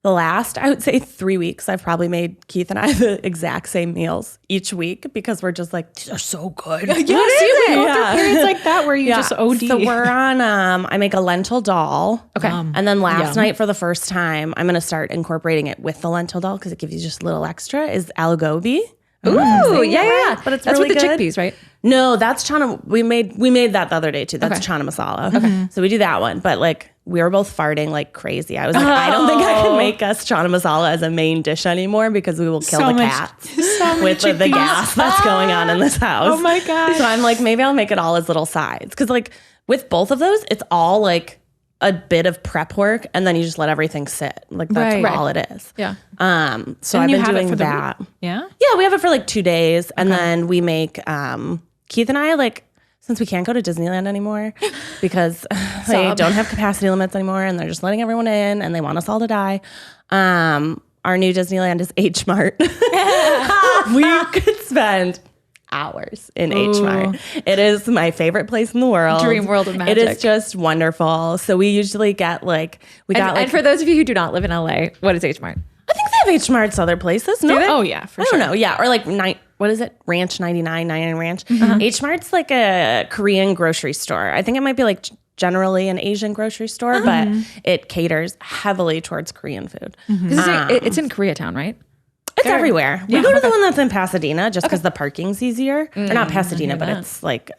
the last, I would say 3 weeks, I've probably made Keith and I the exact same meals each week because we're just like, these are so good. We go through periods like that where you just OD. So we're on, I make a lentil dal. Okay. And then last night for the first time, I'm going to start incorporating it with the lentil dal because it gives you just a little extra, is aloo gobi. Ooh, yeah. But it's That's really with the good. chickpeas, right? No, that's chana. We made that the other day too. That's chana masala. Okay. So we do that one. But like we were both farting like crazy. I was like, I don't think I can make us chana masala as a main dish anymore because we will kill the cats with the gas that's going on in this house. Oh my gosh. So I'm like, maybe I'll make it all as little sides. Because like with both of those, it's all like a bit of prep work and then you just let everything sit. Like that's all it is. Yeah. So I've been doing that. Yeah. Yeah, we have it for like 2 days and then we make Keith and I like since we can't go to Disneyland anymore because they don't have capacity limits anymore and they're just letting everyone in and they want us all to die. Our new Disneyland is H Mart. We could spend hours in H Mart. It is my favorite place in the world. Dream world of magic. It is just wonderful. So we usually get like and for those of you who do not live in LA, what is H Mart? I think they have H Marts other places. No, Oh yeah, for sure. I don't know. Yeah, or like what is it? Ranch 99 Ranch. H Mart's like a Korean grocery store. I think it might be like generally an Asian grocery store, but it caters heavily towards Korean food. It's in Koreatown, right? It's everywhere. We go to the one that's in Pasadena just because the parking's easier. Or not Pasadena, but it's like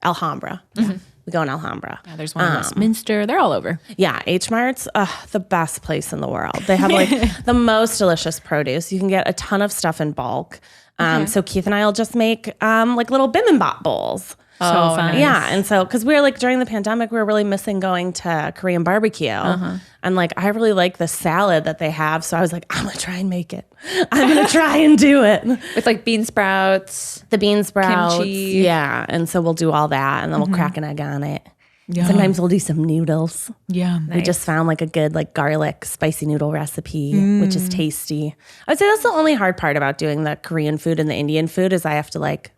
Alhambra. We go in Alhambra. Yeah, there's one in Westminster. They're all over. Yeah, H Mart's the best place in the world. They have like the most delicious produce. You can get a ton of stuff in bulk. So Keith and I will just make like little bibimbap bowls. So fun. Yeah, and so because we were like during the pandemic, we were really missing going to Korean barbecue, and like I really like the salad that they have. So I was like, I'm gonna try and make it. I'm gonna try and do it With like bean sprouts. the bean sprouts, Kimchi. yeah. And so we'll do all that, and then we'll crack an egg on it. Sometimes we'll do some noodles. Yeah. We just found like a good like garlic spicy noodle recipe, which is tasty. I would say that's the only hard part about doing the Korean food and the Indian food is I have to like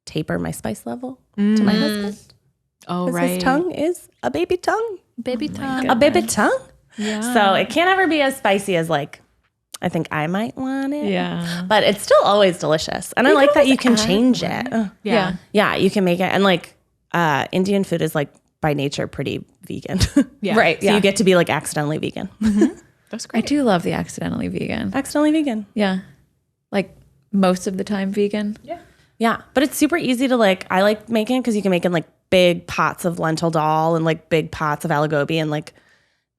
taper my spice level to my husband. Oh, 'Cause right. his tongue is a baby tongue. Baby tongue. A baby tongue. Yeah. So it can't ever be as spicy as like I think I might want it. Yeah. But it's still always delicious. And I like that you can change it. Yeah. Yeah, you can make it. And like Indian food is like by nature pretty vegan. Yeah. Right. So you get to be like accidentally vegan. That's I great. do love the accidentally vegan. Accidentally vegan. Yeah. Like most of the time vegan. Yeah. But it's super easy to like, I like making it because you can make in like big pots of lentil dal and like big pots of aligobi and like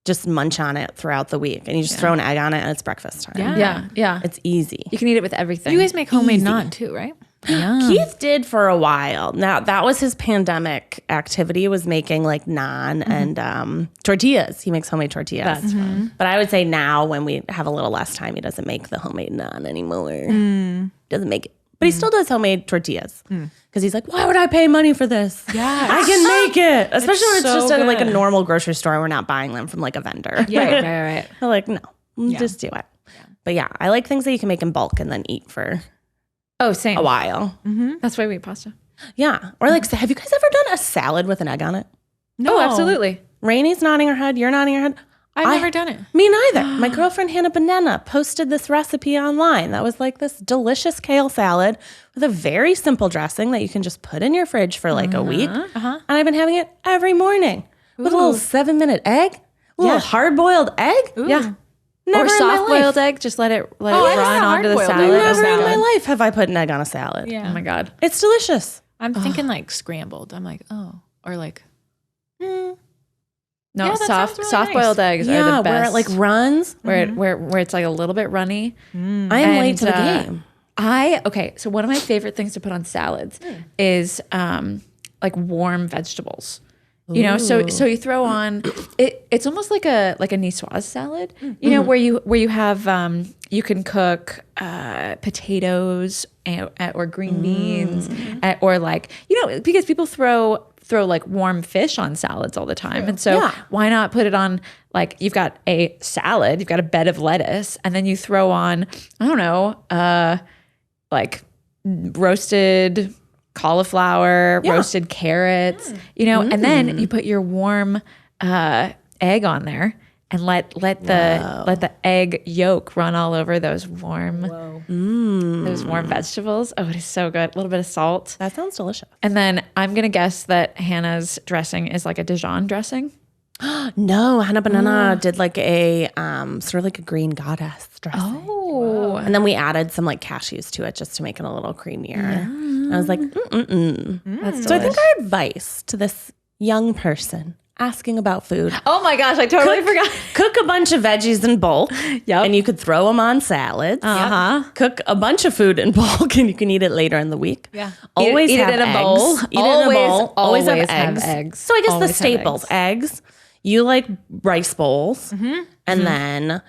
just munch on it throughout the week. And you just throw an egg on it and it's breakfast time. Yeah. Yeah. It's easy. You can eat it with everything. You guys make homemade naan too, right? Keith did for a while. Now that was his pandemic activity was making like naan and tortillas. He makes homemade tortillas. That's fun. But I would say now when we have a little less time, he doesn't make the homemade naan anymore. Doesn't make it. But he still does homemade tortillas because he's like, why would I pay money for this? Yeah. I can make it. Especially when it's so just at like a good. normal grocery store. We're not buying them from like a vendor. Right. We're like, no, just do it. But yeah, I like things that you can make in bulk and then eat for Oh, same. a while. That's why we eat pasta. Yeah. Or like, have you guys ever done a salad with an egg on it? No. Oh, absolutely. Rainie's nodding her head. You're nodding your head. I've never done it. Me neither. My girlfriend Hannah Banana posted this recipe online. That was like this delicious kale salad with a very simple dressing that you can just put in your fridge for like a week. And I've been having it every morning with a little 7-minute egg, a little hard-boiled egg. Yeah. Never Or in my soft boiled life. egg. Just let it I've run had onto the hard-boiled salad. egg. Never in my salad. life have I put an egg on a salad. Yeah. Oh my God. It's delicious. I'm thinking like scrambled. I'm like, oh, or like, No, Yeah, that sounds really soft boiled nice. eggs are Yeah, the best. where it like runs. where it's like a little bit runny. I am late to the And, game. So one of my favorite things to put on salads is like warm vegetables. You know, so you throw on it's almost like a niçoise salad. You know, where you have you can cook potatoes or green beans or like, you know, because people throw like warm fish on salads all the time. And so why not put it on, like, you've got a salad, you've got a bed of lettuce, and then you throw on, I don't know, like roasted cauliflower, roasted carrots, you know, and then you put your warm egg on there and let the egg yolk run all over those warm vegetables. Oh, it is so good. A little bit of salt. That sounds delicious. And then I'm going to guess that Hannah's dressing is like a Dijon dressing. No, Hannah Banana did like a sort of like a green goddess dressing. Oh. And then we added some like cashews to it just to make it a little creamier. And I was like, That's So I think our advice to this young person asking about food. Oh my gosh, I totally forgot. Cook a bunch of veggies in bulk. Yep. And you could throw them on salads. Cook a bunch of food in bulk and you can eat it later in the week. Yeah. Always Eat have it in a eggs. bowl. Eat it in a bowl. Always have have eggs. eggs. So I guess Always the have staples, eggs. You like rice bowls. And then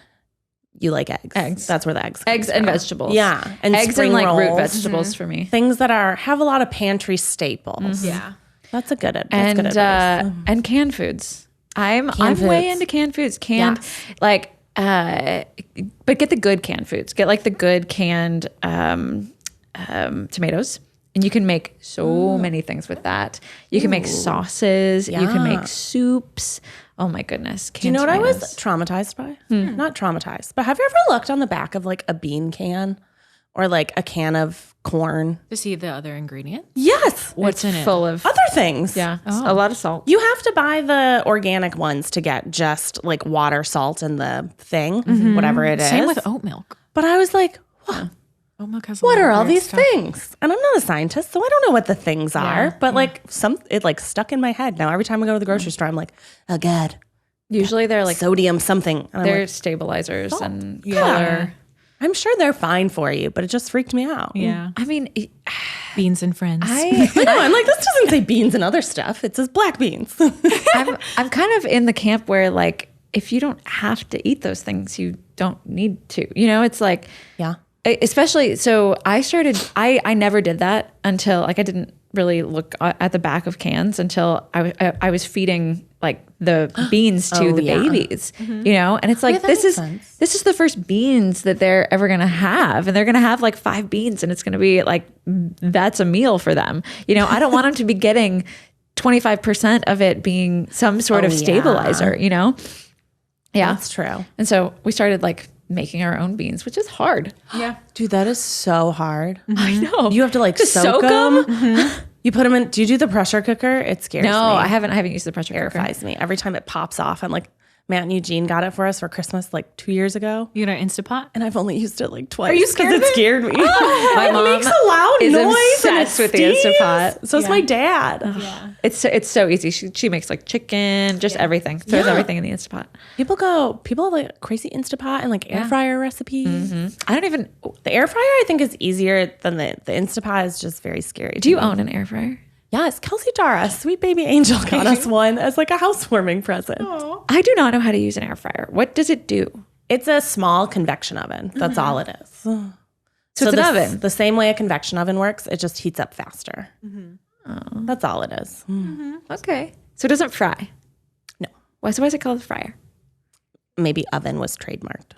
you like eggs. That's where the eggs come Eggs and from. vegetables. Yeah. And eggs spring and like root rolls. vegetables for me. Things that have a lot of pantry staples. Yeah. That's a good And good advice. and canned foods. I'm way foods. into canned foods. Canned like but get the good canned foods. Get like the good canned tomatoes. And you can make so many things with that. You can make sauces. You can make soups. Oh my goodness. Do you know what I was traumatized by? Not traumatized, but have you ever looked on the back of like a bean can or like a can of corn? To see the other ingredients? Yes. What's in it? Full of Other things. a lot of salt. You have to buy the organic ones to get just like water, salt, and the thing, whatever it is. Same with oat milk. But I was like, what? Oat milk has a What lot are of all weird these stuff. things? And I'm not a scientist, so I don't know what the things are. But like it like stuck in my head. Now every time I go to the grocery store, I'm like, oh God, Usually they're like sodium something. And I'm they're like, stabilizers and yeah. color. I'm sure they're fine for you, but it just freaked me out. Yeah. I mean, Beans and friends. I know. I'm like, this doesn't say beans and other stuff. It says black beans. I'm kind of in the camp where like if you don't have to eat those things, you don't need to. You know, it's like Yeah. Especially so I never did that until like I didn't really look at the back of cans until I was feeding like the beans to the babies, you know, and it's like that this makes is sense. this is the first beans that they're ever gonna have, and they're gonna have like 5 beans, and it's gonna be like that's a meal for them, you know. I don't want them to be getting 25% of it being some sort of stabilizer, you know. Yeah, That's true. and so we started like making our own beans, which is hard. Yeah. Dude, that is so hard. I know. You have to like soak them. You put them in. Do you do the pressure cooker? It scares me. No, I haven't used the pressure cooker. Terrifies me. Every time it pops off, I'm like, Matt and Eugene got it for us for Christmas like 2 years ago. You know, Instapot? And I've only used it like twice. Are you scared of it it? scared me. My mom It makes a loud is noise and it obsessed with the steams. Instapot. So is my dad. Yeah. It's so easy. She makes like chicken, just everything. Throws everything in the Instapot. People have like crazy Instapot and like air fryer recipes. I don't even. The air fryer I think is easier than the Instapot is just very scary. Do you own an air fryer? Yes, Kelsey Dara, sweet baby angel, got us one as like a housewarming present. I do not know how to use an air fryer. What does it do? It's a small convection oven. That's all it is. So it's an oven. The same way a convection oven works, it just heats up faster. That's all it is. Okay. So it doesn't fry. No. Why is it called a fryer? Maybe oven was trademarked.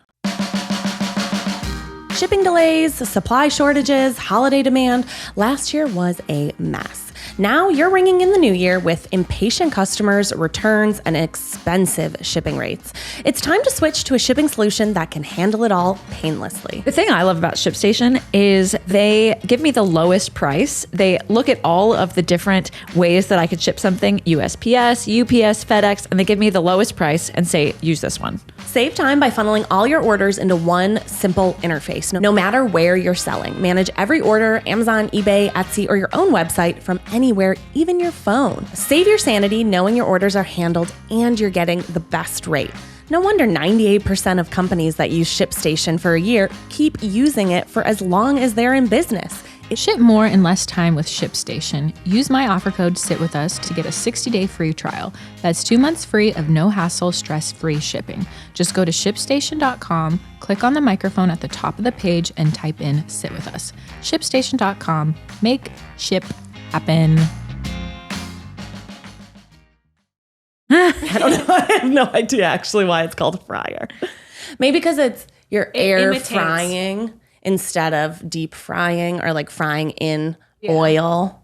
Shipping delays, supply shortages, holiday demand. Last year was a mess. Now you're ringing in the new year with impatient customers, returns, and expensive shipping rates. It's time to switch to a shipping solution that can handle it all painlessly. The thing I love about ShipStation is they give me the lowest price. They look at all of the different ways that I could ship something, USPS, UPS, FedEx, and they give me the lowest price and say, use this one. Save time by funneling all your orders into one simple interface, no matter where you're selling. Manage every order, Amazon, eBay, Etsy, or your own website from anywhere, even your phone. Save your sanity knowing your orders are handled and you're getting the best rate. No wonder 98% of companies that use ShipStation for a year keep using it for as long as they're in business. Ship more in less time with ShipStation. Use my offer code SITWITHUS to get a 60-day free trial. That's 2 months free of no hassle, stress-free shipping. Just go to ShipStation.com, click on the microphone at the top of the page, and type in SitWithUs. ShipStation.com. Make ship happen. I don't know. I have no idea actually why it's called a fryer. Maybe because you're air imitates. frying instead of deep frying or like frying in oil.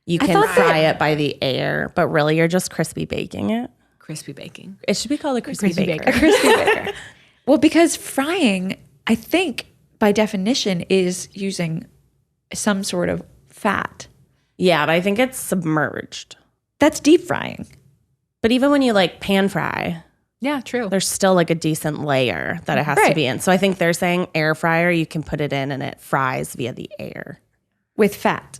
You can fry it by the air, but really you're just crispy baking it. Crispy baking. It should be called a crispy baker. Crispy baker. Well, because frying, I think by definition is using some sort of fat. Yeah, but I think it's submerged. That's deep frying. But even when you like pan fry, Yeah, true. there's still like a decent layer that it has to be in. So I think they're saying air fryer, you can put it in and it fries via the air. With fat.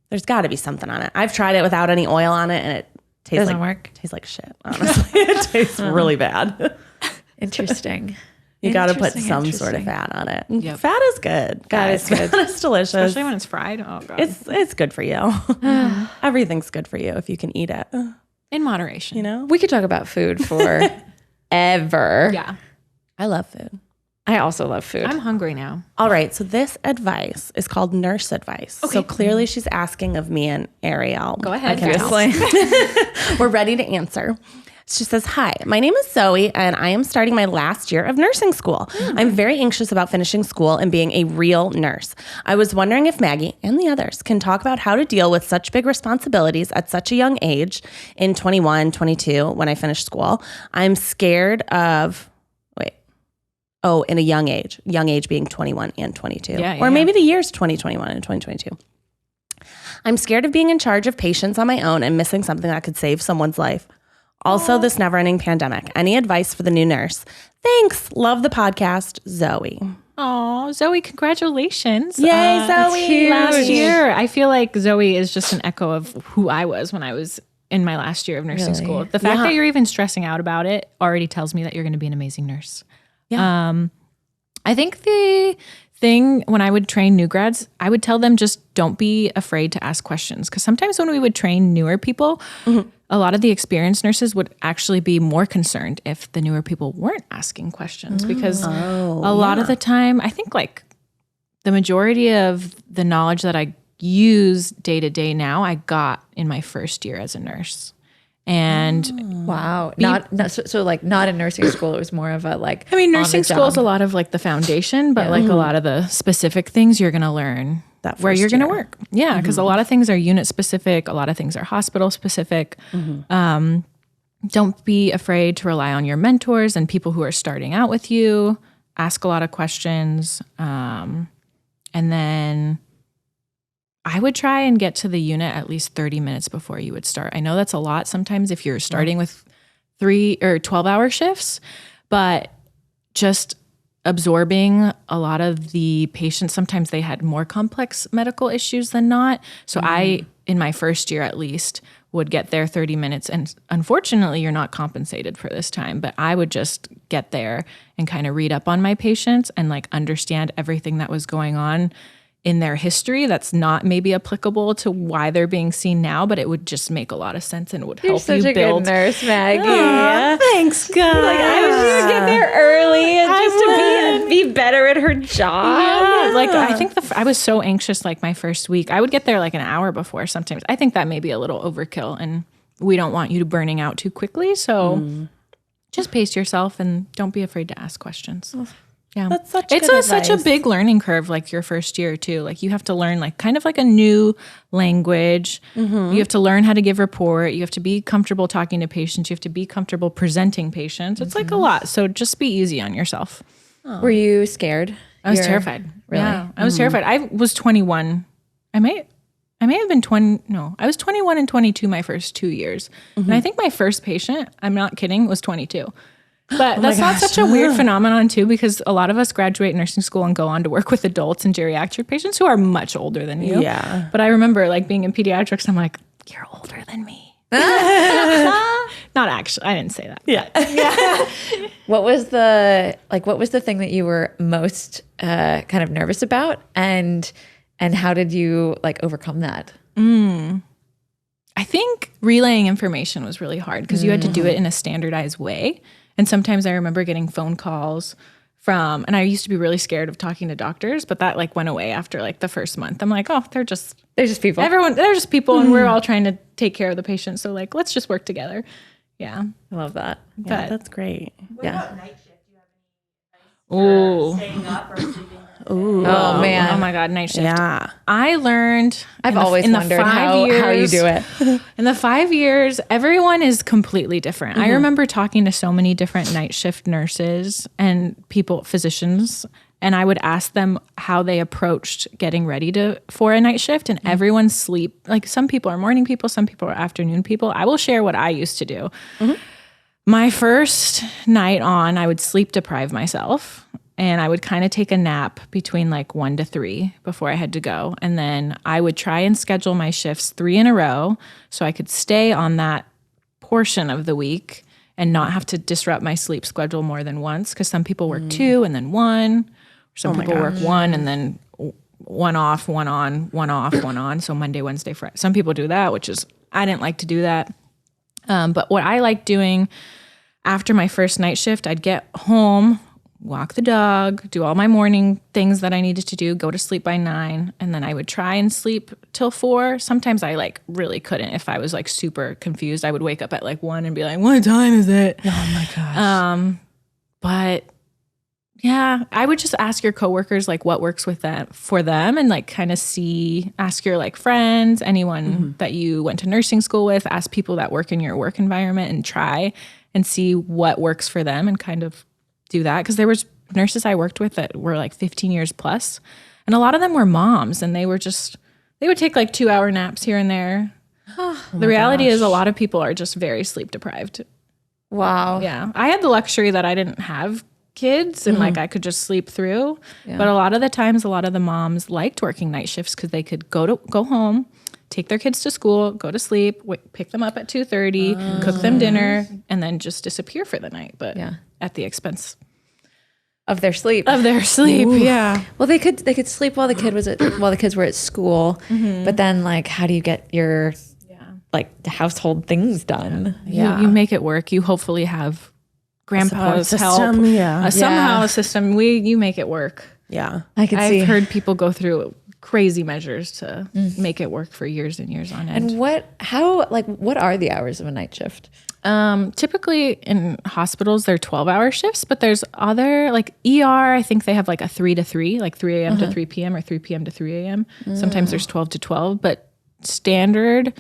There's got to be something on it. I've tried it without any oil on it and it tastes tastes like shit, honestly. It tastes really bad. Interesting. You got to put some sort of fat on it. Yep. Fat is good. Fat is good. Fat is delicious. Especially when it's fried. Oh, God. It's good for you. Everything's good for you if you can eat it. In moderation. You know? We could talk about food forever. Yeah. I love food. I also love food. I'm hungry now. All right. So this advice is called nurse advice. Okay. So clearly she's asking of me and Ariel. Go ahead. Obviously. We're ready to answer. She says, hi, my name is Zoe, and I am starting my last year of nursing school. I'm very anxious about finishing school and being a real nurse. I was wondering if Maggie and the others can talk about how to deal with such big responsibilities at such a young age in 21, 22, when I finished school. I'm scared of, in a young age being 21 and 22. Or maybe the years 2021 and 2022. I'm scared of being in charge of patients on my own and missing something that could save someone's life. Also, this never-ending pandemic. Any advice for the new nurse? Thanks. Love the podcast, Zoe. Oh, Zoe, congratulations. Yay, Zoe. Last year. I feel like Zoe is just an echo of who I was when I was in my last year of nursing school. The fact that you're even stressing out about it already tells me that you're going to be an amazing nurse. Yeah. I think the thing when I would train new grads, I would tell them just don't be afraid to ask questions. Because sometimes when we would train newer people, a lot of the experienced nurses would actually be more concerned if the newer people weren't asking questions. Because a lot of the time, I think like the majority of the knowledge that I use day to day now, I got in my first year as a nurse. And wow, not in nursing school. It was more of a like. I mean, nursing school is a lot of like the foundation, but like a lot of the specific things you're going to learn that where you're going to work. Yeah, because a lot of things are unit specific. A lot of things are hospital specific. Don't be afraid to rely on your mentors and people who are starting out with you. Ask a lot of questions, and then I would try and get to the unit at least 30 minutes before you would start. I know that's a lot sometimes if you're starting with 3 or 12-hour shifts, but just absorbing a lot of the patients, sometimes they had more complex medical issues than not. So I, in my first year at least, would get there 30 minutes. And unfortunately, you're not compensated for this time, but I would just get there and kind of read up on my patients and like understand everything that was going on in their history that's not maybe applicable to why they're being seen now, but it would just make a lot of sense and it would help you build. You're such a good nurse, Maggie. Yeah. Thanks, guys. Like I wish she would get there early and just to be better at her job. Yeah, like I think I was so anxious like my first week. I would get there like an hour before sometimes. I think that may be a little overkill and we don't want you to burning out too quickly. So just pace yourself and don't be afraid to ask questions. Yeah, that's such such a big learning curve, like your first year too. Like you have to learn like kind of like a new language. You have to learn how to give report. You have to be comfortable talking to patients. You have to be comfortable presenting patients. It's like a lot. So just be easy on yourself. Were you scared? I was terrified. Really? Yeah, I was terrified. I was 21. I may have been 20. No, I was 21 and 22 my first 2 years. And I think my first patient, I'm not kidding, was 22. But that's not such a weird phenomenon too, because a lot of us graduate nursing school and go on to work with adults and geriatric patients who are much older than you. Yeah. But I remember like being in pediatrics, I'm like, you're older than me. Not actually, I didn't say that. Yeah. What was the thing that you were most kind of nervous about, and how did you like overcome that? I think relaying information was really hard because you had to do it in a standardized way. And sometimes I remember getting phone calls and I used to be really scared of talking to doctors, but that like went away after like the first month. I'm like, oh, they're just people. They're just people and we're all trying to take care of the patient. So like, let's just work together. Yeah. I love that. Yeah, that's great. What about night shift? Do you have Ooh. any staying up or sleeping? Ooh. Oh man. Oh my God, night shift. Yeah. I learned. I've always wondered how you do it. In the 5 years, everyone is completely different. I remember talking to so many different night shift nurses and physicians, and I would ask them how they approached getting ready for a night shift, and everyone's sleep. Like some people are morning people, some people are afternoon people. I will share what I used to do. My first night on, I would sleep deprive myself, and I would kind of take a nap between like 1 to 3 before I had to go. And then I would try and schedule my shifts 3 in a row so I could stay on that portion of the week and not have to disrupt my sleep schedule more than once, because some people work 2 and then 1. Some people work 1 and then 1 off, 1 on, 1 off, 1 on. So Monday, Wednesday, Friday. Some people do that, which is, I didn't like to do that. But what I liked doing after my first night shift, I'd get home, walk the dog, do all my morning things that I needed to do, go to sleep by 9, and then I would try and sleep till 4. Sometimes I like really couldn't. If I was like super confused, I would wake up at like 1 and be like, what time is it? Oh my gosh. But yeah, I would just ask your coworkers like what works with them for them, and like kind of ask your like friends, anyone that you went to nursing school with, ask people that work in your work environment and try and see what works for them and kind of do that. Because there was nurses I worked with that were like 15 years plus, and a lot of them were moms, and they would take like 2-hour naps here and there. The reality is a lot of people are just very sleep deprived. Wow. Yeah. I had the luxury that I didn't have kids and like I could just sleep through. But a lot of the times, a lot of the moms liked working night shifts because they could go home, take their kids to school, go to sleep, pick them up at 2:30, cook them dinner, and then just disappear for the night. But at the expense of their sleep. Yeah. Well, they could sleep while the kids were at school, but then like, how do you get your like the household things done? You make it work. You hopefully have grandpa's help. Somehow a system. You make it work. Yeah. I've heard people go through crazy measures to make it work for years and years on end. And what are the hours of a night shift? Typically in hospitals, they're 12-hour shifts, but there's other like ER, I think they have like a 3 to 3, like 3 a.m. to 3 p.m. or 3 p.m. to 3 a.m. Sometimes there's 12 to 12, but standard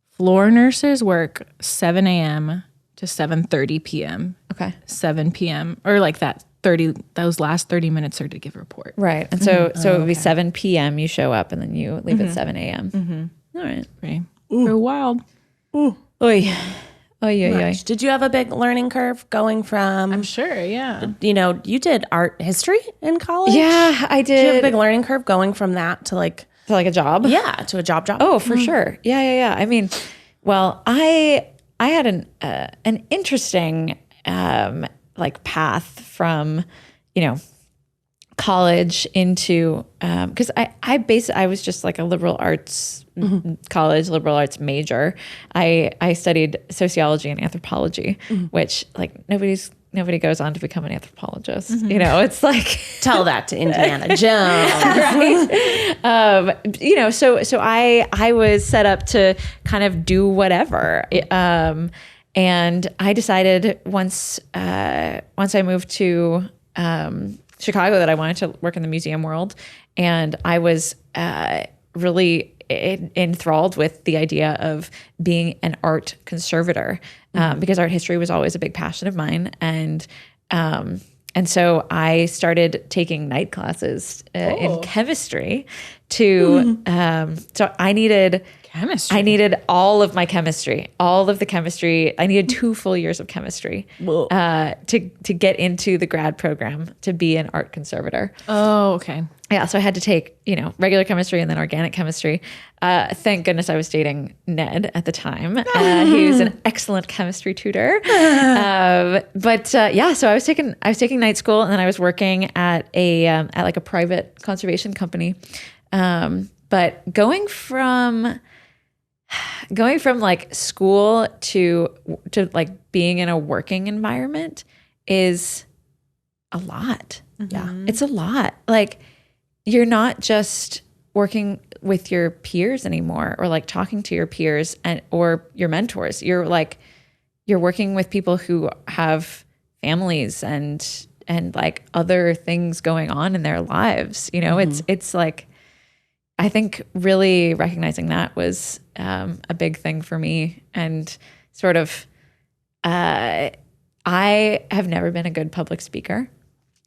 floor nurses work 7 a.m. to 7:30 p.m. Okay. 7 p.m. or like those last 30 minutes are to give a report. Right. And so it would be 7 p.m. you show up and then you leave at 7 a.m. All right. Pretty wild. Oy. Oy. Did you have a big learning curve going from? I'm sure, yeah. You did art history in college? Yeah, I did. Did you have a big learning curve going from that to like a job? Yeah, to a job. Oh, for sure. Yeah. I mean, well, I had an interesting like path from, college into because I was just like a liberal arts college, liberal arts major. I studied sociology and anthropology, which like nobody goes on to become an anthropologist. It's like tell that to Indiana Jones. Right? So I was set up to kind of do whatever. And I decided once I moved to Chicago that I wanted to work in the museum world, and I was really enthralled with the idea of being an art conservator because art history was always a big passion of mine, and so I started taking night classes in chemistry to so I needed chemistry. I needed all of my chemistry, all of the chemistry. I needed 2 full years of chemistry to get into the grad program to be an art conservator. Oh, okay. Yeah, so I had to take, regular chemistry and then organic chemistry. Thank goodness I was dating Ned at the time. He was an excellent chemistry tutor. So I was taking night school, and then I was working at a private conservation company. But going from like school to like being in a working environment is a lot. Yeah, it's a lot. Like, you're not just working with your peers anymore, or like talking to your peers or your mentors. You're working with people who have families and like other things going on in their lives. It's like, I think really recognizing that was a big thing for me, and sort of I have never been a good public speaker.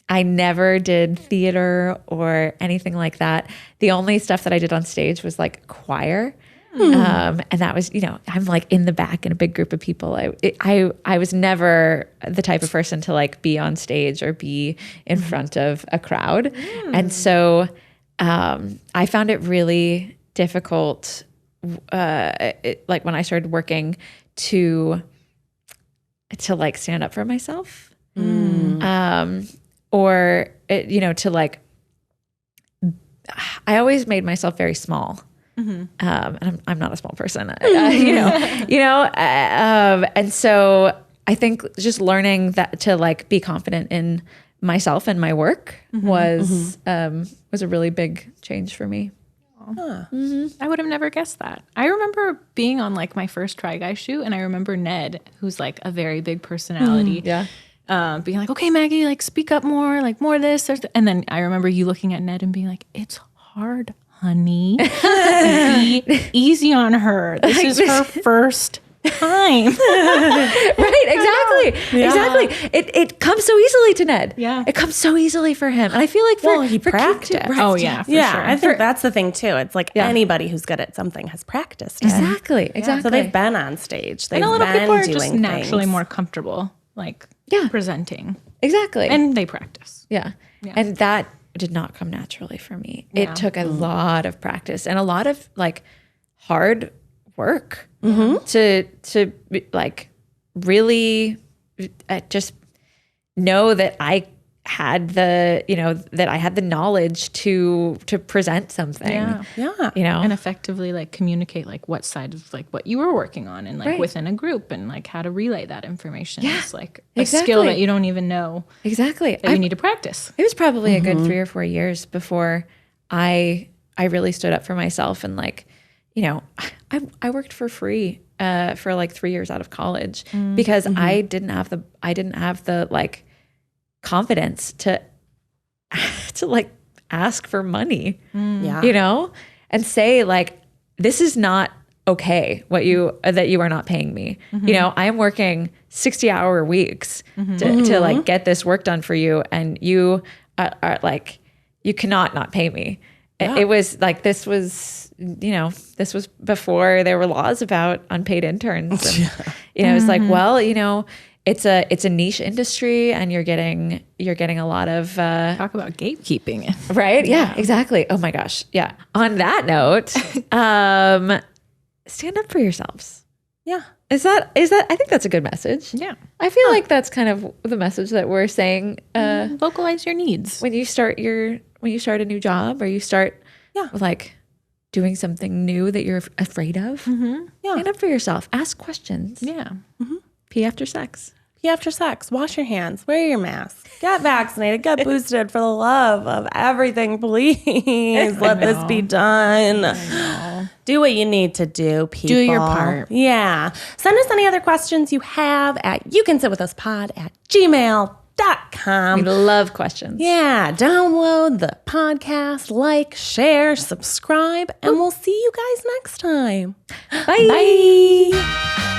I never did theater or anything like that. The only stuff that I did on stage was like choir. And that was, I'm like in the back in a big group of people. I was never the type of person to like be on stage or be in front of a crowd. And so I found it really difficult, like when I started working to like stand up for myself. Or, to like, I always made myself very small. And I'm not a small person, and so I think just learning that to like be confident in myself and my work was a really big change for me. I would have never guessed that. I remember being on like my first Try Guy shoot, and I remember Ned, who's like a very big personality. Being like, okay, Maggie, like speak up more, like more this. And then I remember you looking at Ned and being like, it's hard, honey. Be easy on her. This is her first time. Right, exactly. Yeah. Exactly. It comes so easily to Ned. Yeah. It comes so easily for him. And I feel like he practiced. Oh, yeah, for sure. I think that's the thing too. It's like anybody wwho's good at something has practiced it. Exactly. So they've been on stage. They've And a lot of been people are doing just naturally things. more comfortable, like presenting. Exactly. And they practice. Yeah. And that did not come naturally for me. It took a lot of practice and a lot of like hard work to like really just know that I had the knowledge to present something. And effectively like communicate like what side of like what you were working on and like within a group and like how to relay that information. It's like a skill that you don't even know exactly that you need to practice. It was probably a good 3 or 4 years before I really stood up for myself and like, I worked for free for like 3 years out of college because I didn't have the like confidence to like ask for money, and say like, this is not okay that you are not paying me. I am working 60-hour weeks to like get this work done for you. And you are like, you cannot not pay me. It was like, this was before there were laws about unpaid interns. And, it was like, well, it's a niche industry and you're getting a lot of Talk about gatekeeping. right. Yeah, exactly. Oh my gosh. Yeah. On that note, stand up for yourselves. Yeah. Is that I think that's a good message. Yeah. I feel like that's kind of the message that we're saying. Vocalize your needs. When you start a new job or you start like doing something new that you're afraid of, stand up for yourself. Ask questions. Yeah. Pee after sex. Pee after sex. Wash your hands. Wear your mask. Get vaccinated. Get boosted for the love of everything. Please let this be done. Do what you need to do, people. Do your part. Yeah. Send us any other questions you have at youcansitwithuspod@gmail.com. We love questions. Yeah. Download the podcast, like, share, subscribe, and we'll see you guys next time. Bye. Bye.